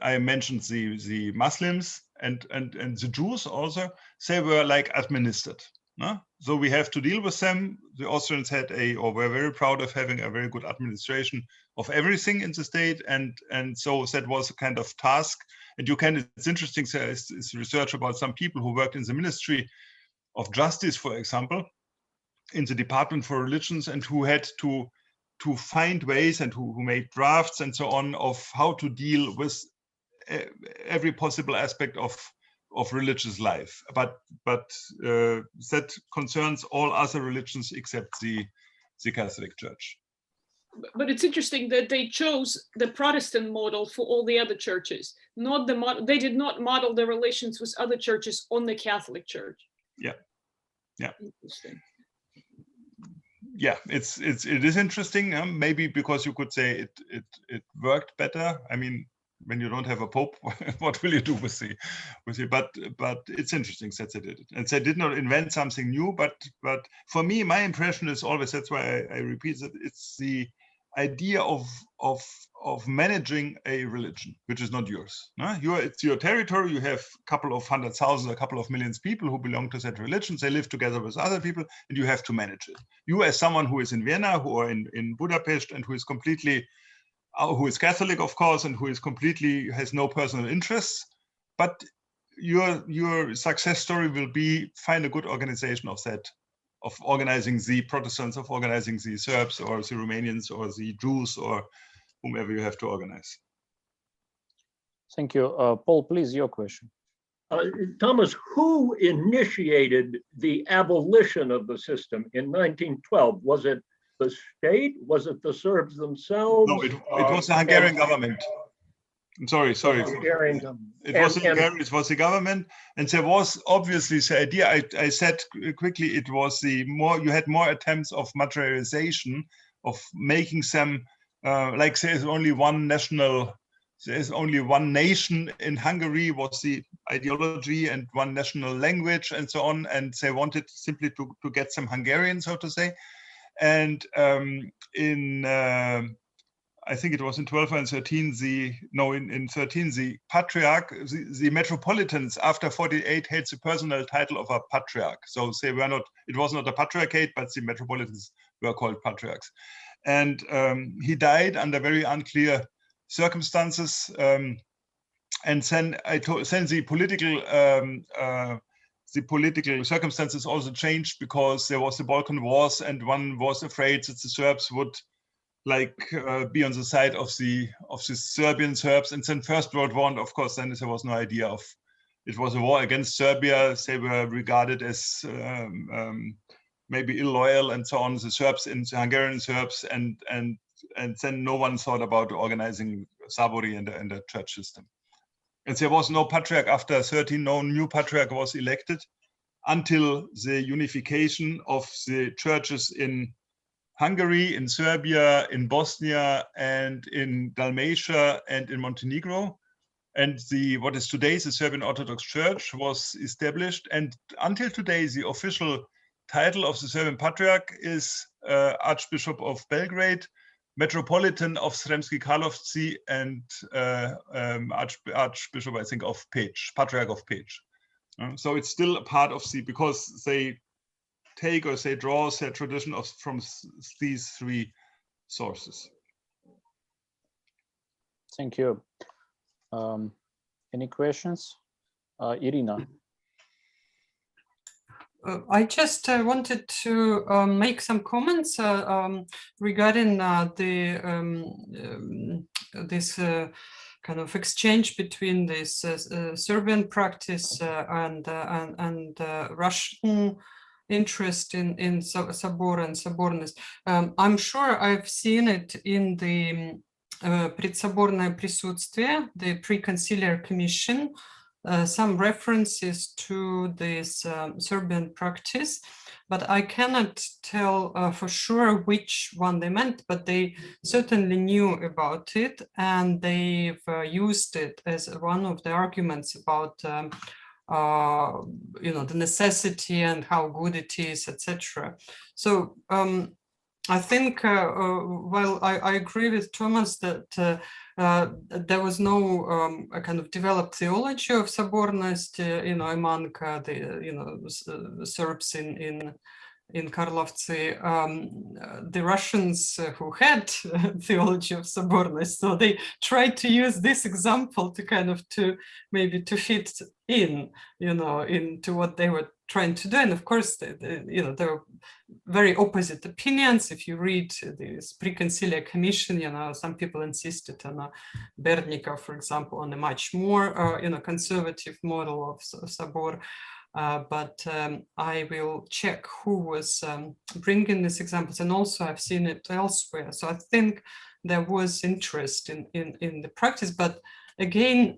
I mentioned the Muslims and the Jews also, they were like administered. No? So we have to deal with them. The Austrians were very proud of having a very good administration of everything in the state, and so that was a kind of task. And it's interesting, there is research about some people who worked in the Ministry of Justice, for example, in the Department for Religions, and who had to find ways and who made drafts and so on of how to deal with every possible aspect of religious life, but that concerns all other religions except the Catholic Church. But it's interesting that they chose the Protestant model for all the other churches, not the model. They did not model their relations with other churches on the Catholic Church. Yeah. Interesting. Yeah, it is interesting. Maybe because you could say it worked better. I mean, when you don't have a pope, what will you do with it? But it's interesting that they did it, and they did not invent something new. But for me, my impression is always, that's why I repeat that, it's the idea of managing a religion which is not yours. No? It's your territory. You have a couple of 100,000, a couple of millions people who belong to that religion. They live together with other people, and you have to manage it. You, as someone who is in Vienna, or in Budapest, and who is Catholic, of course, and who has no personal interests, but your success story will be find a good organization of that, of organizing the Protestants, of organizing the Serbs or the Romanians or the Jews or whomever you have to organize. Thank you. Paul, please, your question. Thomas, who initiated the abolition of the system in 1912? Was it the state? Was it the Serbs themselves? No, it was the Hungarian government. I'm sorry. Hungarian government. It was the government, and there was obviously the idea. I said quickly, it was you had more attempts of materialization, of making them like there's only one nation in Hungary was the ideology, and one national language and so on, and they wanted simply to get some Hungarian, so to say. And I think it was in 12 and 13, in 13, the patriarch, the metropolitans after 48 had the personal title of a patriarch. So they were not, it was not a patriarchate, but the metropolitans were called patriarchs. And he died under very unclear circumstances. And then the political circumstances also changed, because there was the Balkan Wars, and one was afraid that the Serbs would like be on the side of the Serbian Serbs. And then First World War, and of course, then there was no idea of, it was a war against Serbia. They were regarded as maybe illoyal and so on, the Serbs and the Hungarian Serbs, and then no one thought about organizing Sabori and the church system. And there was no patriarch after 13, no new patriarch was elected until the unification of the churches in Hungary, in Serbia, in Bosnia, and in Dalmatia, and in Montenegro. And what is today the Serbian Orthodox Church was established. And until today, the official title of the Serbian Patriarch is Archbishop of Belgrade, Metropolitan of Sremski Karlovci, and Archbishop, I think, of Peć, Patriarch of Peć. So it's still a part of because they take or they draw their tradition from these three sources. Thank you. Any questions? Irina. I just wanted to make some comments regarding this kind of exchange between this Serbian practice and Russian interest in Sabor and Saborность. I'm sure I've seen it in the предсоборное присутствие, the pre-conciliar commission, some references to this Serbian practice, but I cannot tell for sure which one they meant, but they certainly knew about it, and they've used it as one of the arguments about the necessity and how good it is, etc. So I think, while I agree with Thomas that there was no kind of developed theology of Sabornost, among the Serbs in Karlovci, the Russians who had theology of Sabornost, so they tried to use this example to kind of maybe to fit in, into what they were trying to do. And of course, there were very opposite opinions. If you read this pre-conciliar commission, some people insisted on Bernikov, for example, on a much more conservative model of Sabor. But I will check who was bringing these examples, and also I've seen it elsewhere. So I think there was interest in the practice, but again,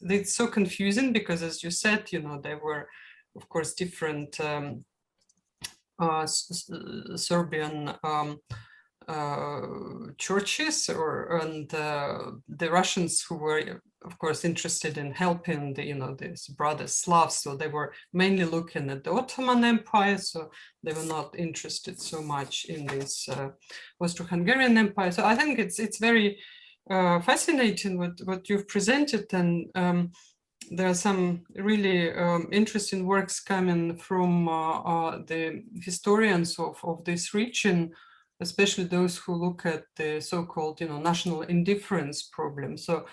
it's so confusing because, as you said, there were, of course, different Serbian churches, and the Russians who were, of course, interested in helping these brother Slavs, so they were mainly looking at the Ottoman Empire, so they were not interested so much in this Austro-Hungarian Empire. So I think it's very fascinating what you've presented, and there are some really interesting works coming from the historians of this region, especially those who look at the so-called national indifference problem. So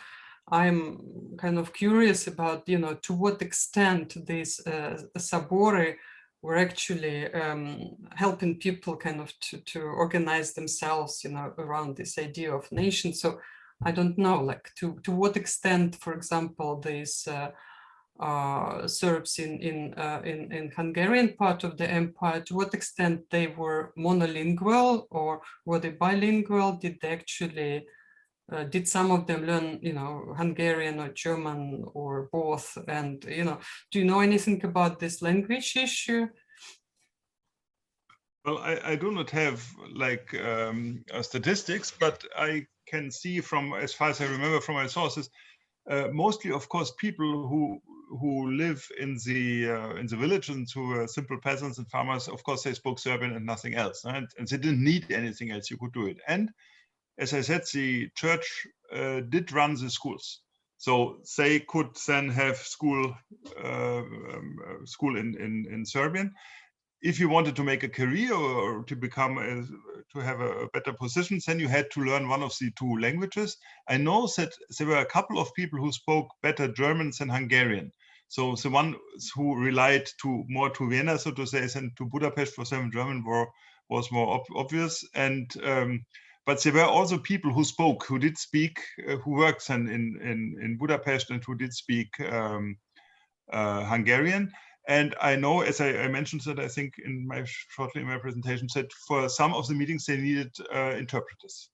I'm kind of curious about to what extent these Sabori were actually helping people kind of to organize themselves around this idea of nation. So I don't know, like to what extent, for example, these Serbs in Hungarian part of the empire, to what extent they were monolingual, or were they bilingual? Did they actually did some of them learn Hungarian or German or both? And do you know anything about this language issue? Well, I do not have like statistics, but I can see from, as far as I remember from my sources, mostly, of course, people who live in the villages, who were simple peasants and farmers, of course, they spoke Serbian and nothing else, right? And they didn't need anything else. You could do it. And as I said, the church did run the schools, so they could then have school in Serbian. If you wanted to make a career or to become to have a better position, then you had to learn one of the two languages. I know that there were a couple of people who spoke better German than Hungarian. So the ones who relied more to Vienna, so to say, than to Budapest for them German was more obvious. And but there were also people who did speak, who worked in Budapest and who did speak Hungarian. And I know, as I mentioned that, I think shortly in my presentation, said for some of the meetings they needed interpreters.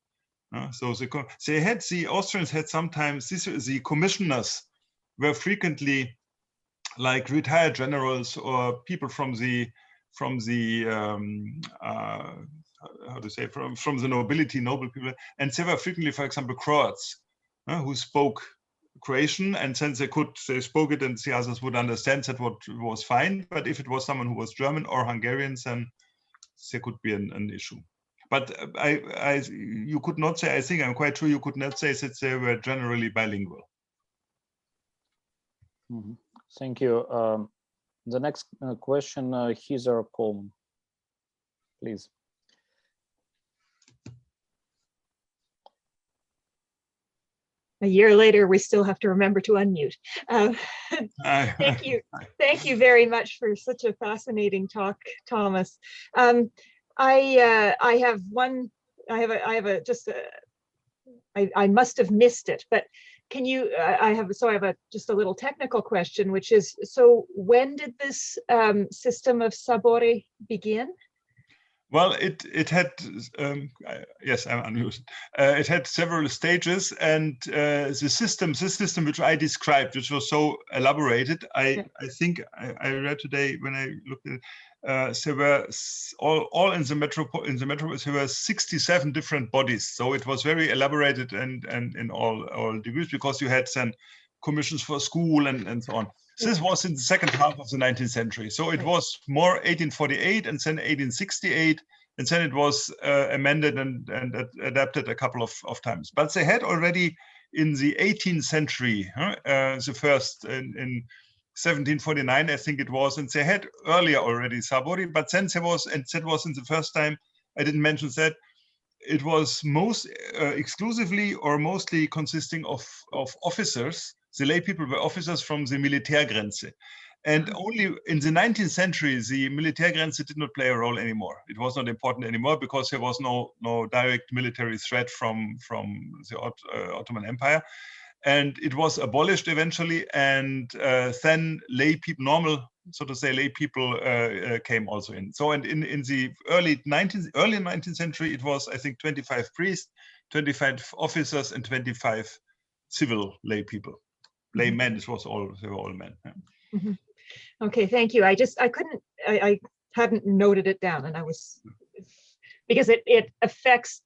So the Austrians had sometimes the commissioners were frequently like retired generals or people from the nobility, noble people, and they were frequently, for example, Croats who spoke Croatian, and since they spoke it and the others would understand that what was fine. But if it was someone who was German or Hungarian, then there could be an issue. But you could not say, I think I'm quite sure you could not say that they were generally bilingual. Mm-hmm. Thank you. The next question, Heather Coleman, please. A year later, we still have to remember to unmute. Thank you very much for such a fascinating talk, Thomas. I must have missed it, but can you? I have just a little technical question, which is, so when did this system of Sabori begin? Well, it had, yes, I'm unmuted. It had several stages, and the system which I described, which was so elaborated, I think I read today when I looked at it, there were all in the metropolis, there were 67 different bodies. So it was very elaborated and in all degrees, because you had then commissions for school and so on. This was in the second half of the 19th century. So it was more 1848 and then 1868, and then it was amended and adapted a couple of times. But they had already in the 18th century, the first in 1749, I think it was, and they had earlier already Sabori, but then there was, and that was in the first time, I didn't mention that, it was most exclusively or mostly consisting of officers. The lay people were officers from the Militärgrenze. And only in the 19th century, the Militärgrenze did not play a role anymore. It was not important anymore because there was no direct military threat from the Ottoman Empire. And it was abolished eventually. And then lay people, normal, so to say, lay people came also in. So and in the early 19th century, it was, I think, 25 priests, 25 officers, and 25 civil lay people. Laymen, it was they were all men. Yeah. Mm-hmm. Okay, thank you. I hadn't noted it down, and I was, because it affects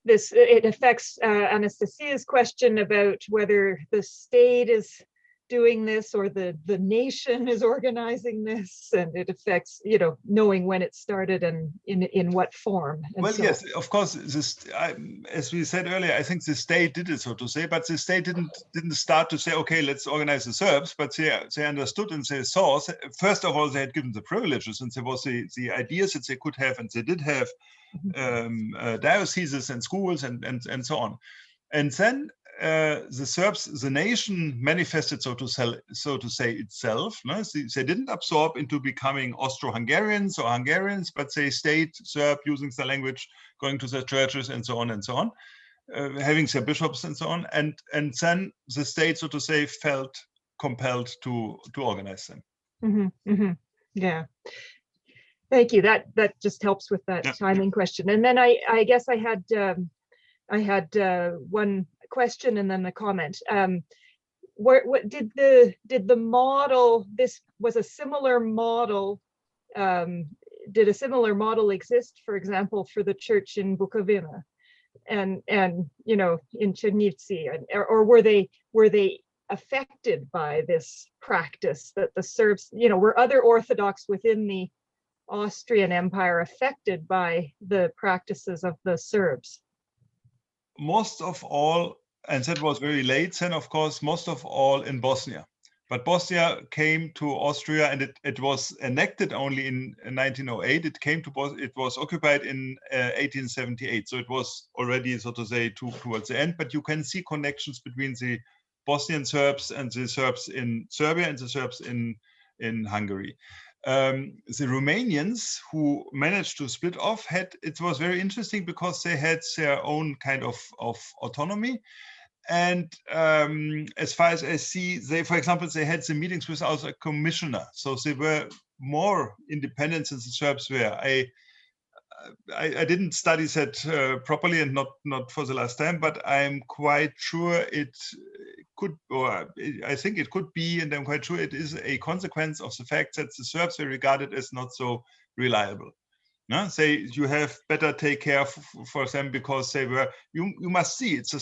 it affects Anastasia's question about whether the state is doing this or the nation is organizing this, and it affects, knowing when it started and in what form. And well, so, yes, of course, as we said earlier, I think the state did it, so to say, but the state didn't start to say, okay, let's organize the Serbs, but they understood and they saw, first of all, they had given the privileges, and there was the ideas that they could have, and they did have dioceses and schools and so on. And then the Serbs, the nation manifested, so to say, itself. No? They didn't absorb into becoming Austro-Hungarians or Hungarians, but they stayed Serb, using the language, going to their churches, and so on, having their bishops and so on. And then the state, so to say, felt compelled to organize them. Mm-hmm, mm-hmm. Yeah. Thank you. That just helps with that timing question. And then I guess I had one question and then a comment. What did the model? This was a similar model. Did a similar model exist, for example, for the church in Bukovina, and in Chernivtsi, or were they affected by this practice that the Serbs? Were other Orthodox within the Austrian Empire affected by the practices of the Serbs? Most of all, and that was very late, then of course, most of all in Bosnia. But Bosnia came to Austria, and it was annexed only in 1908. It was occupied in 1878. So it was already, so to say, towards the end. But you can see connections between the Bosnian Serbs and the Serbs in Serbia and the Serbs in Hungary. The Romanians who managed to split off it was very interesting because they had their own kind of autonomy. And as far as I see, for example, they had the meetings without a commissioner. So they were more independent than the Serbs were. I didn't study that properly and not for the last time, but I'm quite sure it could, or I think it could be, and I'm quite sure it is a consequence of the fact that the Serbs were regarded as not so reliable. No? You have better take care for them because they were, you must see, it's a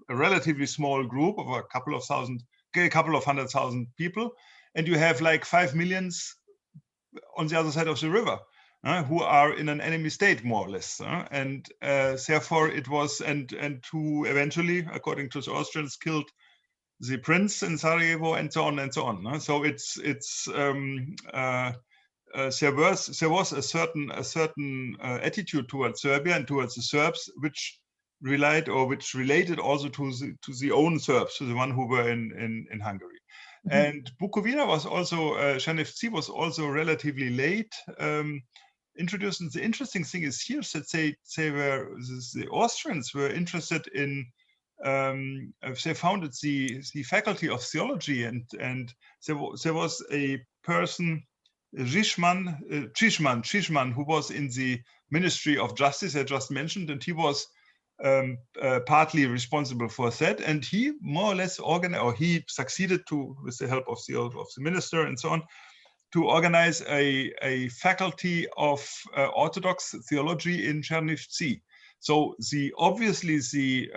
relatively small group of a couple of 100,000 people, and you have like 5 million on the other side of the river. Who are in an enemy state, more or less, and therefore it was, and who eventually, according to the Austrians, killed the prince in Sarajevo, and so on and so on. So there was a certain attitude towards Serbia and towards the Serbs, which related also to the own Serbs, to the one who were in Hungary. Mm-hmm. And Bukovina was also, Černovci was also relatively late. Introduced. And the interesting thing is here that the Austrians were interested in, they founded the faculty of theology, and there was a person, Čishman, who was in the Ministry of Justice I just mentioned, and he was partly responsible for that, and he more or less he succeeded with the help of the minister and so on, to organize a faculty of Orthodox theology in Černovci. So obviously the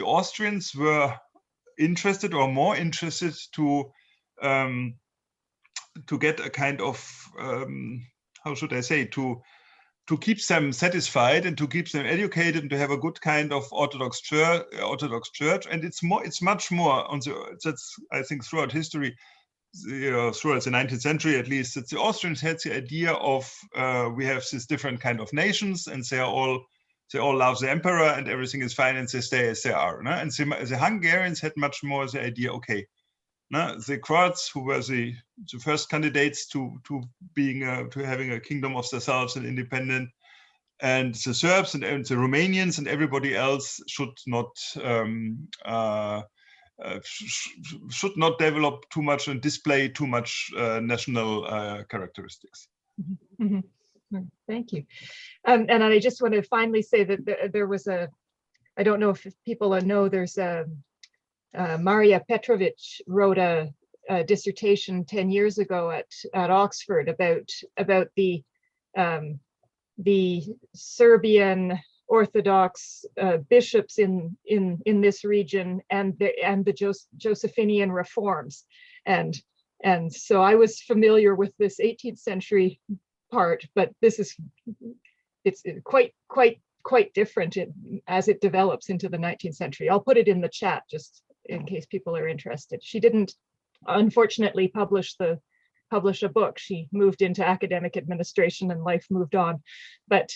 Austrians were interested, or more interested, to get a kind of how should I say, to keep them satisfied and to keep them educated and to have a good kind of Orthodox Church. And it's much more that's I think throughout history. Throughout the 19th century, at least, that the Austrians had the idea of we have this different kind of nations, and they all love the emperor, and everything is fine, and they stay as they are. No? And the Hungarians had much more the idea, okay, no? The Croats, who were the first candidates to having a kingdom of themselves and independent, and the Serbs and the Romanians and everybody else should not develop too much and display too much national characteristics. Mm-hmm. Thank you. And I just want to finally say that there was I don't know if people know, there's Maria Petrovic wrote a dissertation 10 years ago at Oxford about the Serbian Orthodox bishops in this region and the Josephinian reforms, and so I was familiar with this 18th century part, but it's quite different as it develops into the 19th century. I'll put it in the chat just in case people are interested. She didn't, unfortunately, publish a book. She moved into academic administration and life moved on, but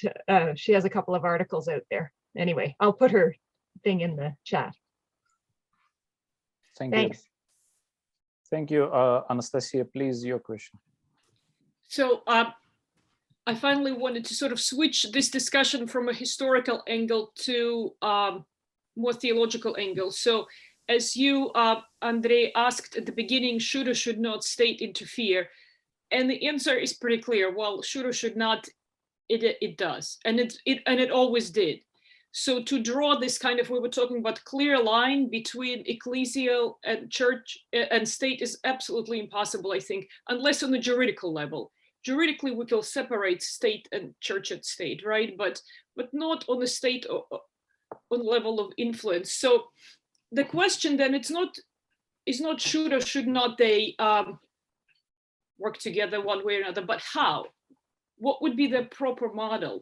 she has a couple of articles out there. Anyway, I'll put her thing in the chat. Thanks. Thank you. Anastasia, please, your question. So I finally wanted to sort of switch this discussion from a historical angle to more theological angle. So as you, Andrey, asked at the beginning, should or should not state interfere? And the answer is pretty clear. Well, should or should not, it does. And it always did. So to draw this kind of, we were talking about clear line between ecclesial and church and state is absolutely impossible, I think, unless on the juridical level. Juridically, we can separate state and church and state, right? But not on the state or on the level of influence. So the question then, it's not should or should not they work together one way or another, but how? What would be the proper model?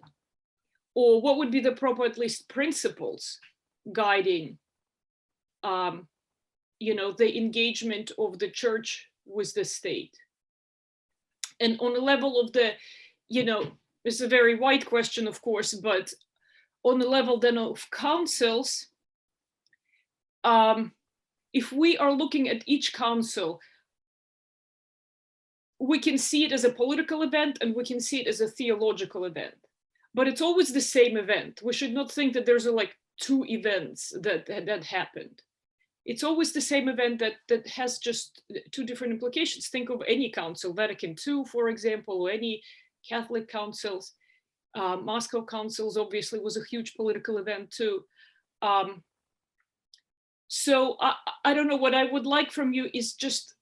Or what would be the proper, at least, principles guiding, the engagement of the church with the state? And on the level of the, it's a very wide question, of course, but on the level then of councils, if we are looking at each council, we can see it as a political event and we can see it as a theological event, but it's always the same event. We should not think that there's like two events that happened. It's always the same event that has just two different implications. Think of any council, Vatican II, for example, or any Catholic councils. Moscow councils obviously was a huge political event too. So I don't know, what I would like from you is just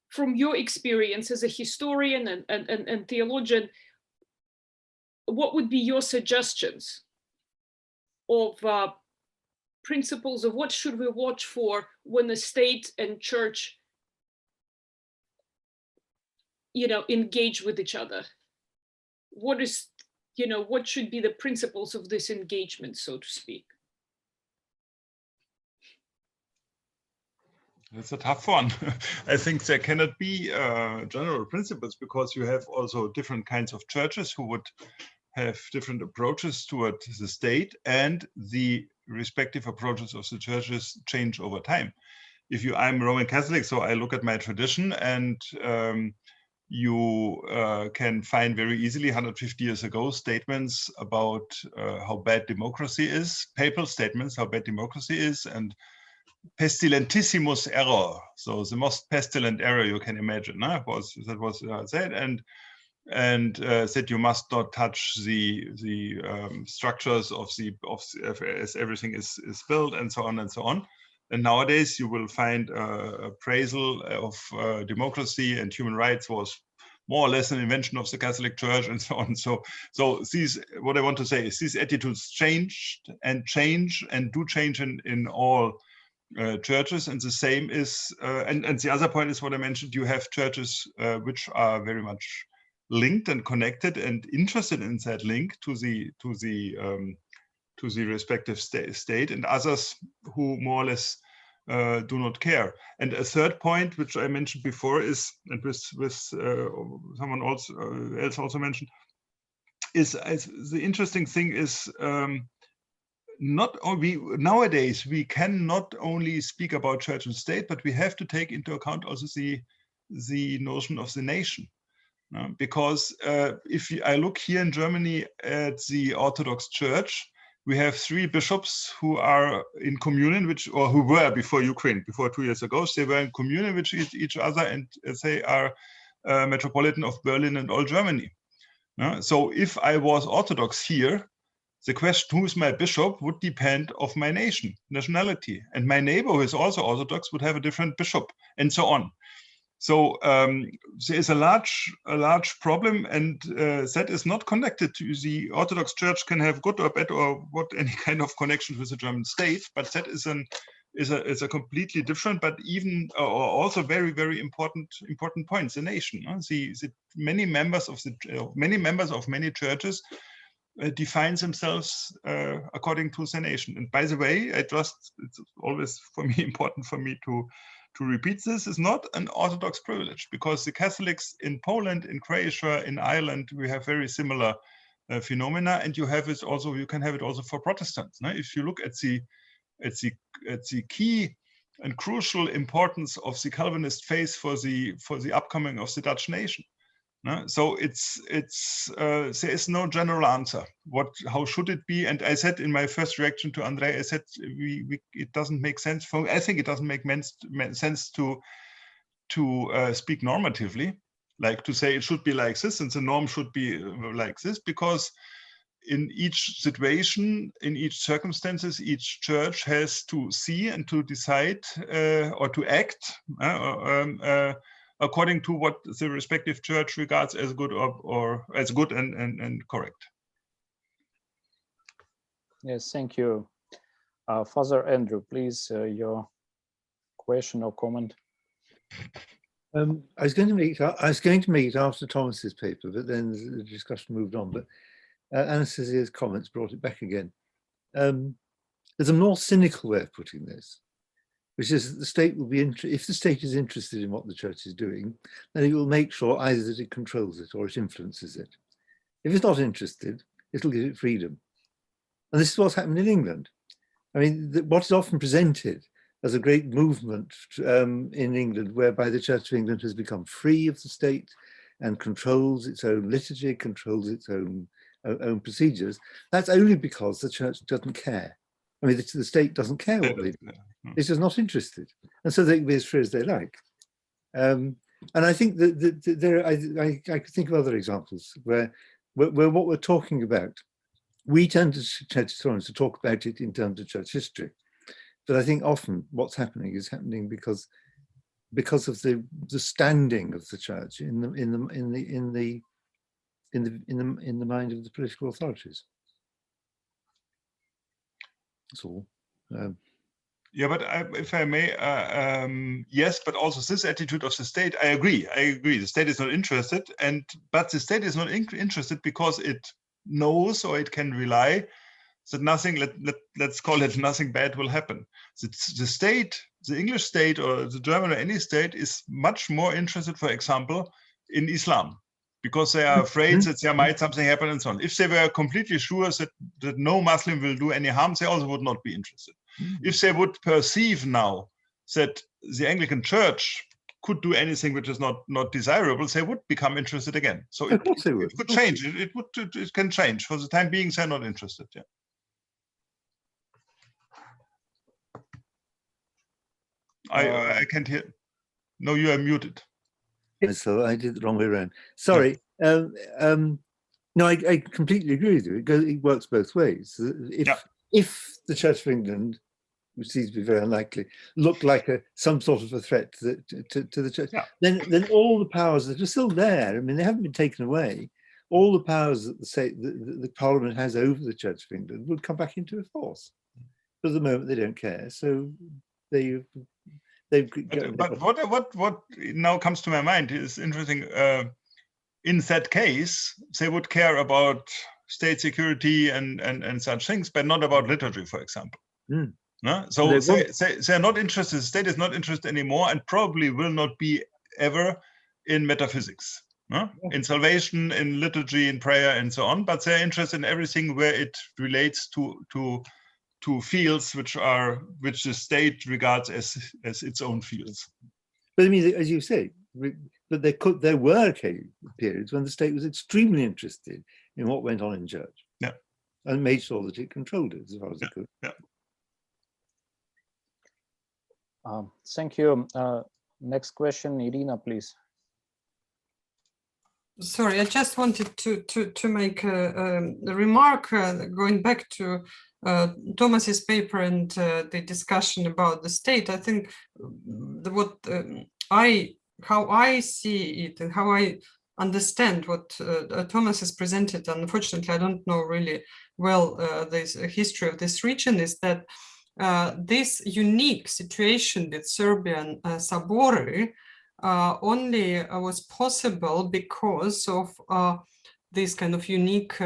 from your experience as a historian and theologian, what would be your suggestions of principles of what should we watch for when the state and church, engage with each other? What is, what should be the principles of this engagement, so to speak? That's a tough one. I think there cannot be general principles, because you have also different kinds of churches who would have different approaches toward the state, and the respective approaches of the churches change over time. I'm Roman Catholic, so I look at my tradition, and you can find very easily 150 years ago statements about how bad democracy is, papal statements, how bad democracy is, and pestilentissimus error, so the most pestilent error you can imagine, that was said, and said you must not touch the structures of as everything is built, and so on and so on. And nowadays you will find appraisal of democracy and human rights was more or less an invention of the Catholic Church, and so on. So these, what I want to say is, these attitudes changed and change and do change in all churches, and the same is, and the other point is what I mentioned. You have churches which are very much linked and connected and interested in that link to the respective state, and others who more or less do not care. And a third point, which I mentioned before, is, and with someone else also mentioned, is the interesting thing is, nowadays we can not only speak about church and state, but we have to take into account also the notion of the nation. Because if I look here in Germany at the Orthodox Church, we have 3 bishops who are in communion, who were before Ukraine, before 2 years ago, they were in communion with each other, and they are Metropolitan of Berlin and all Germany. So if I was Orthodox here, the question, who is my bishop, would depend of my nationality. And my neighbor who is also Orthodox would have a different bishop, and so on. So there is a large problem, and that is not connected to the Orthodox Church can have good or bad or any kind of connection with the German state, but that is a completely different, but even also very, very important points. The nation, the many members of many churches define themselves according to the nation. And by the way, it's always for me important for me to repeat this, is not an Orthodox privilege, because the Catholics in Poland, in Croatia, in Ireland, we have very similar phenomena, and you can have it also for Protestants. If you look at the key and crucial importance of the Calvinist faith for the upcoming of the Dutch nation. So there is no general answer. How should it be? And I said in my first reaction to Andrey, I said it doesn't make sense I think it doesn't make sense to speak normatively, like to say it should be like this and the norm should be like this, because in each situation, in each circumstances, each church has to see and to decide or to act according to what the respective church regards as good or as good and correct. Yes, thank you. Father Andrew, please, your question or comment. I was going to make it after Thomas's paper, but then the discussion moved on. But Anastasia's comments brought it back again. There's a more cynical way of putting this, which is that the state will be if the state is interested in what the church is doing, then it will make sure either that it controls it or it influences it. If it's not interested, it'll give it freedom. And this is what's happened in England. I mean, what is often presented as a great movement in England, whereby the Church of England has become free of the state and controls its own liturgy, controls its own procedures. That's only because the Church doesn't care. I mean, the state doesn't care what they do. It's just not interested, and so they can be as free as they like. And I think that there, I could think of other examples where what we're talking about, we tend to church historians to talk about it in terms of church history, but I think often what's happening is happening because of the standing of the church in the mind of the political authorities. That's all. Yeah, but if I may, yes, but also this attitude of the state, I agree. The state is not interested, but the state is not interested because it knows or it can rely that nothing, let's call it nothing bad will happen. The state, the English state or the German or any state is much more interested, for example, in Islam, because they are afraid that there might something happen and so on. If they were completely sure that no Muslim will do any harm, they also would not be interested. If they would perceive now that the Anglican Church could do anything which is not desirable, they would become interested again. So it could change. It can change. For the time being, they're not interested. Yeah. I can't hear. No, you are muted. So I did it the wrong way around. Sorry. No, I completely agree with you. It works both ways. If the Church of England, which seems to be very unlikely, looked like some sort of a threat to the church, then all the powers that are still there, I mean, they haven't been taken away, all the powers that the Parliament has over the Church of England would come back into force. But at the moment, they don't care. So but what now comes to my mind is interesting. In that case, they would care about state security and such things, but not about liturgy, for example. No? So they're not interested. The state is not interested anymore, and probably will not be ever in metaphysics, no? In salvation, in liturgy, in prayer, and so on. But they're interested in everything where it relates to fields which the state regards as its own fields. But I mean, as you say, but there were periods when the state was extremely interested in what went on in church, and made sure that it controlled it as far as it could. Thank you. Next question, Irina, please. Sorry, I just wanted to make a remark going back to Thomas's paper and the discussion about the state. I think how I see it and how I understand what Thomas has presented, unfortunately, I don't know really well the history of this region, is that this unique situation with Serbian Sabori only was possible because of this kind of unique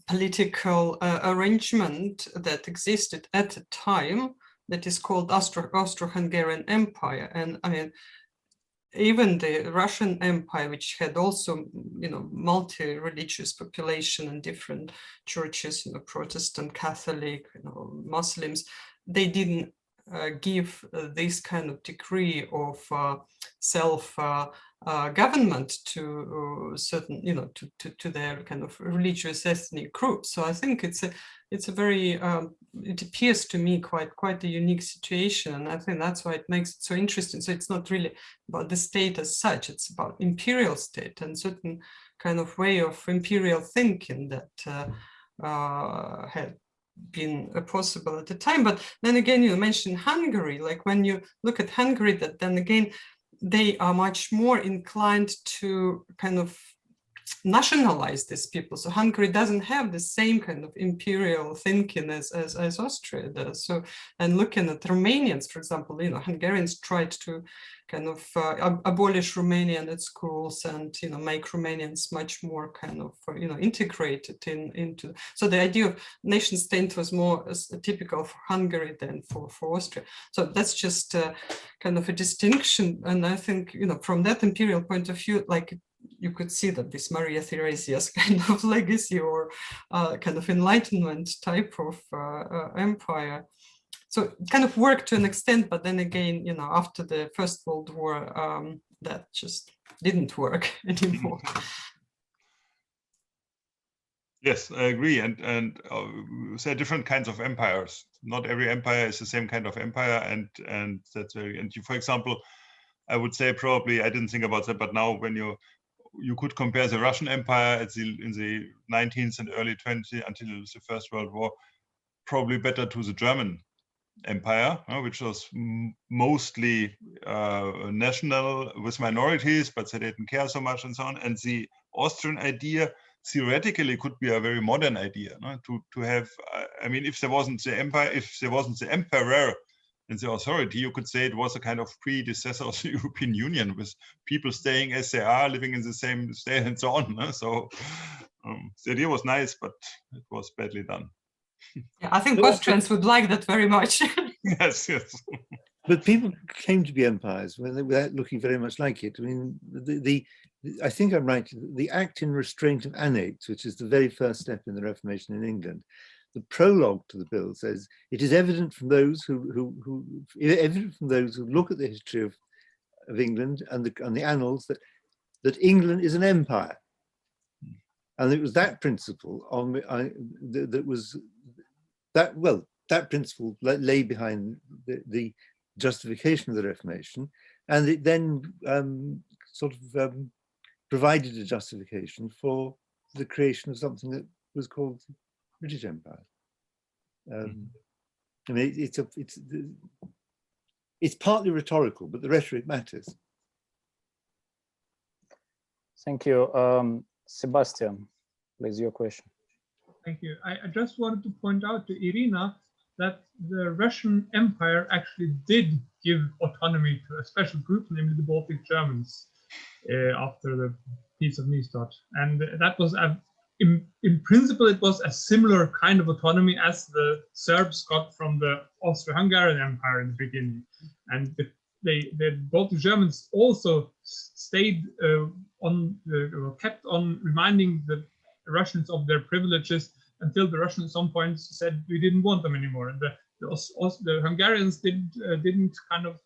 political arrangement that existed at the time that is called Austro-Hungarian Empire. And I mean, even the Russian Empire, which had also, multi-religious population and different churches, Protestant, Catholic, Muslims, they didn't give this kind of degree of self-government to certain, to their kind of religious ethnic groups. So I think it's a very, it appears to me quite a unique situation, and I think that's why it makes it so interesting. So it's not really about the state as such; it's about imperial state and certain kind of way of imperial thinking that had been possible at the time. But then again, you mentioned Hungary. Like when you look at Hungary, that then again they are much more inclined to kind of nationalize these people. So Hungary doesn't have the same kind of imperial thinking as Austria does. So, and looking at Romanians, for example, Hungarians tried to kind of abolish Romanian at schools and make Romanians much more kind of integrated into. So the idea of nation state was more typical for Hungary than for Austria. So that's just kind of a distinction. And I think from that imperial point of view, like you could see that this Maria Theresia's kind of legacy or kind of Enlightenment type of empire. So it kind of worked to an extent, but then again, you know, after the First World War, that just didn't work anymore. Yes, I agree. And there are different kinds of empires. Not every empire is the same kind of empire, and that's very. And you, for example, I would say probably I didn't think about that, but now when you could compare the Russian Empire in the 19th and early 20th until the First World War, probably better to the German Empire, which was mostly national with minorities, but they didn't care so much and so on. And the Austrian idea theoretically could be a very modern idea, no? To have, I mean, if there wasn't the empire, if there wasn't the emperor and the authority, you could say it was a kind of predecessor of the European Union, with people staying as they are, living in the same state and so on. No? So the idea was nice, but it was badly done. Yeah, I think Austrians would like that very much. Yes, yes. But people came to be empires without looking very much like it. I mean, I think I'm right. The Act in Restraint of Annates, which is the very first step in the Reformation in England, the prologue to the bill says, "It is evident from those who look at the history of England and the annals that England is an empire." And it was that principle that principle lay behind the justification of the Reformation, and it then provided a justification for the creation of something that was called the British Empire. I mean, it's partly rhetorical, but the rhetoric matters. Thank you. Sebastian, please, your question. Thank you. I just wanted to point out to Irina that the Russian Empire actually did give autonomy to a special group, namely the Baltic Germans, after the Peace of Neustadt. And that was, in principle, it was a similar kind of autonomy as the Serbs got from the Austro-Hungarian Empire in the beginning. And the Baltic Germans also stayed kept on reminding the Russians of their privileges until the Russians at some point said we didn't want them anymore. And the Hungarians didn't kind of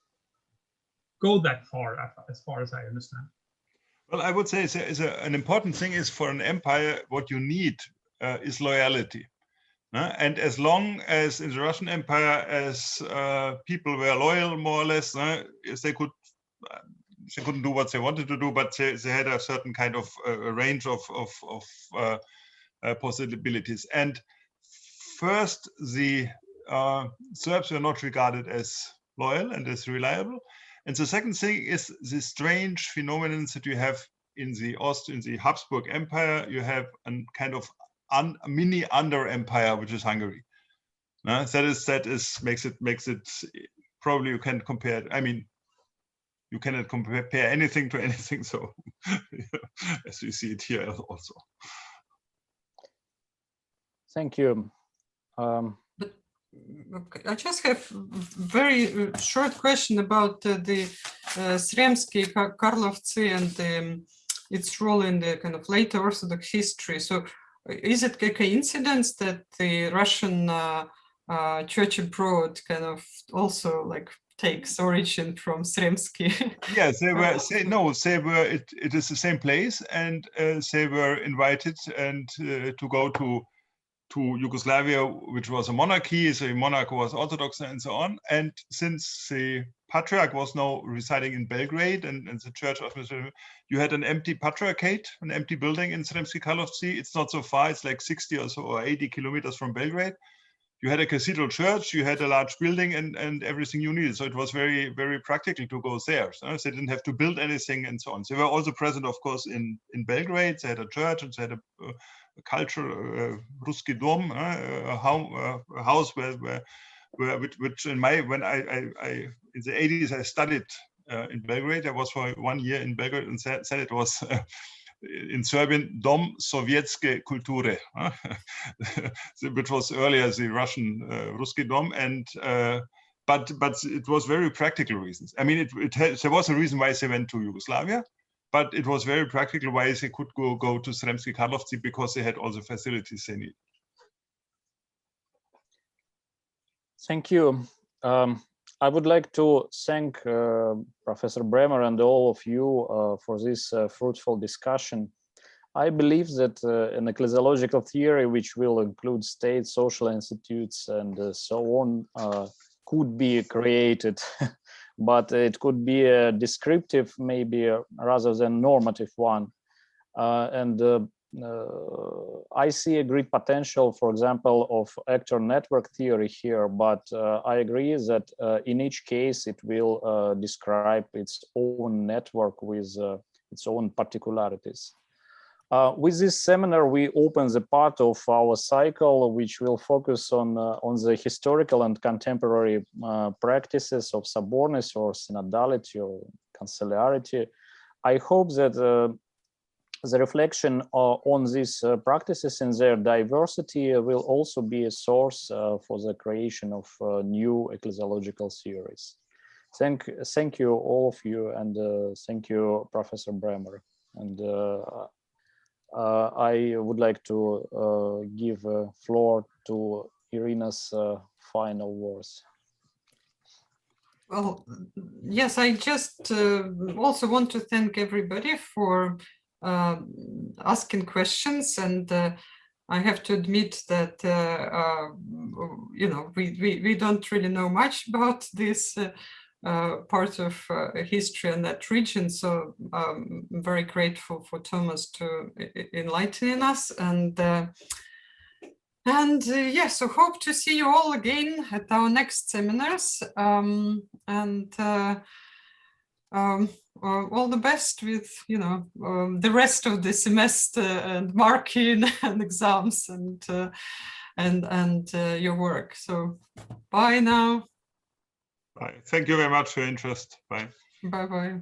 go that far, as far as I understand. Well, I would say an important thing is for an empire, what you need is loyalty. And as long as in the Russian Empire, as people were loyal, more or less, they couldn't do what they wanted to do, but they had a certain kind of range of possibilities. And first, the Serbs were not regarded as loyal and as reliable. And the second thing is the strange phenomenon that you have in the Habsburg Empire. You have a kind of mini under empire, which is Hungary. That makes it probably you can compare. I mean, you cannot compare anything to anything. So as we see it here also. Thank you. I just have a very short question about the Sremski Karlovci and its role in the kind of later Orthodox history. So is it a coincidence that the Russian church abroad kind of also like takes origin from Sremski? Yes, they were. It is the same place, and they were invited and to go to Yugoslavia, which was a monarchy. The monarch was Orthodox and so on. And since the patriarch was now residing in Belgrade and the church of you had an empty patriarchate, an empty building in Sremski Karlovci. It's not so far. It's like 60 or so or 80 kilometers from Belgrade. You had a cathedral church, you had a large building and everything you needed. So it was very, very practical to go there. So they didn't have to build anything and so on. They were also present, of course, in Belgrade. They had a church and they had a culture, Ruski Dom, a house which in when I in the 80s I studied in Belgrade. I was for 1 year in Belgrade and said it was in Serbian Dom Sovietske Kulture, which was earlier the Russian Ruski Dom, and but it was very practical reasons. I mean, there was a reason why they went to Yugoslavia. but it was very practical ways they could go to Sremski Karlovci because they had all the facilities they need. Thank you. I would like to thank Professor Bremer and all of you for this fruitful discussion. I believe that an ecclesiological theory, which will include state, social institutes, and so on, could be created, but it could be a descriptive, maybe rather than normative one. I see a great potential, for example, of actor network theory here, but I agree that in each case it will describe its own network with its own particularities. With this seminar, we open the part of our cycle which will focus on the historical and contemporary practices of soborness or synodality or conciliarity. I hope that the reflection on these practices and their diversity will also be a source for the creation of new ecclesiological theories. Thank you, all of you, and thank you, Professor Bremer. And I would like to give floor to Irina's final words. Well, yes, I just also want to thank everybody for asking questions, and I have to admit that you know, we don't really know much about this part of history in that region, so I'm very grateful for Thomas to enlightening us, and yeah, so hope to see you all again at our next seminars, all the best with, you know, the rest of the semester and marking and exams and your work. So bye now. Bye. Thank you very much for your interest. Bye. Bye bye.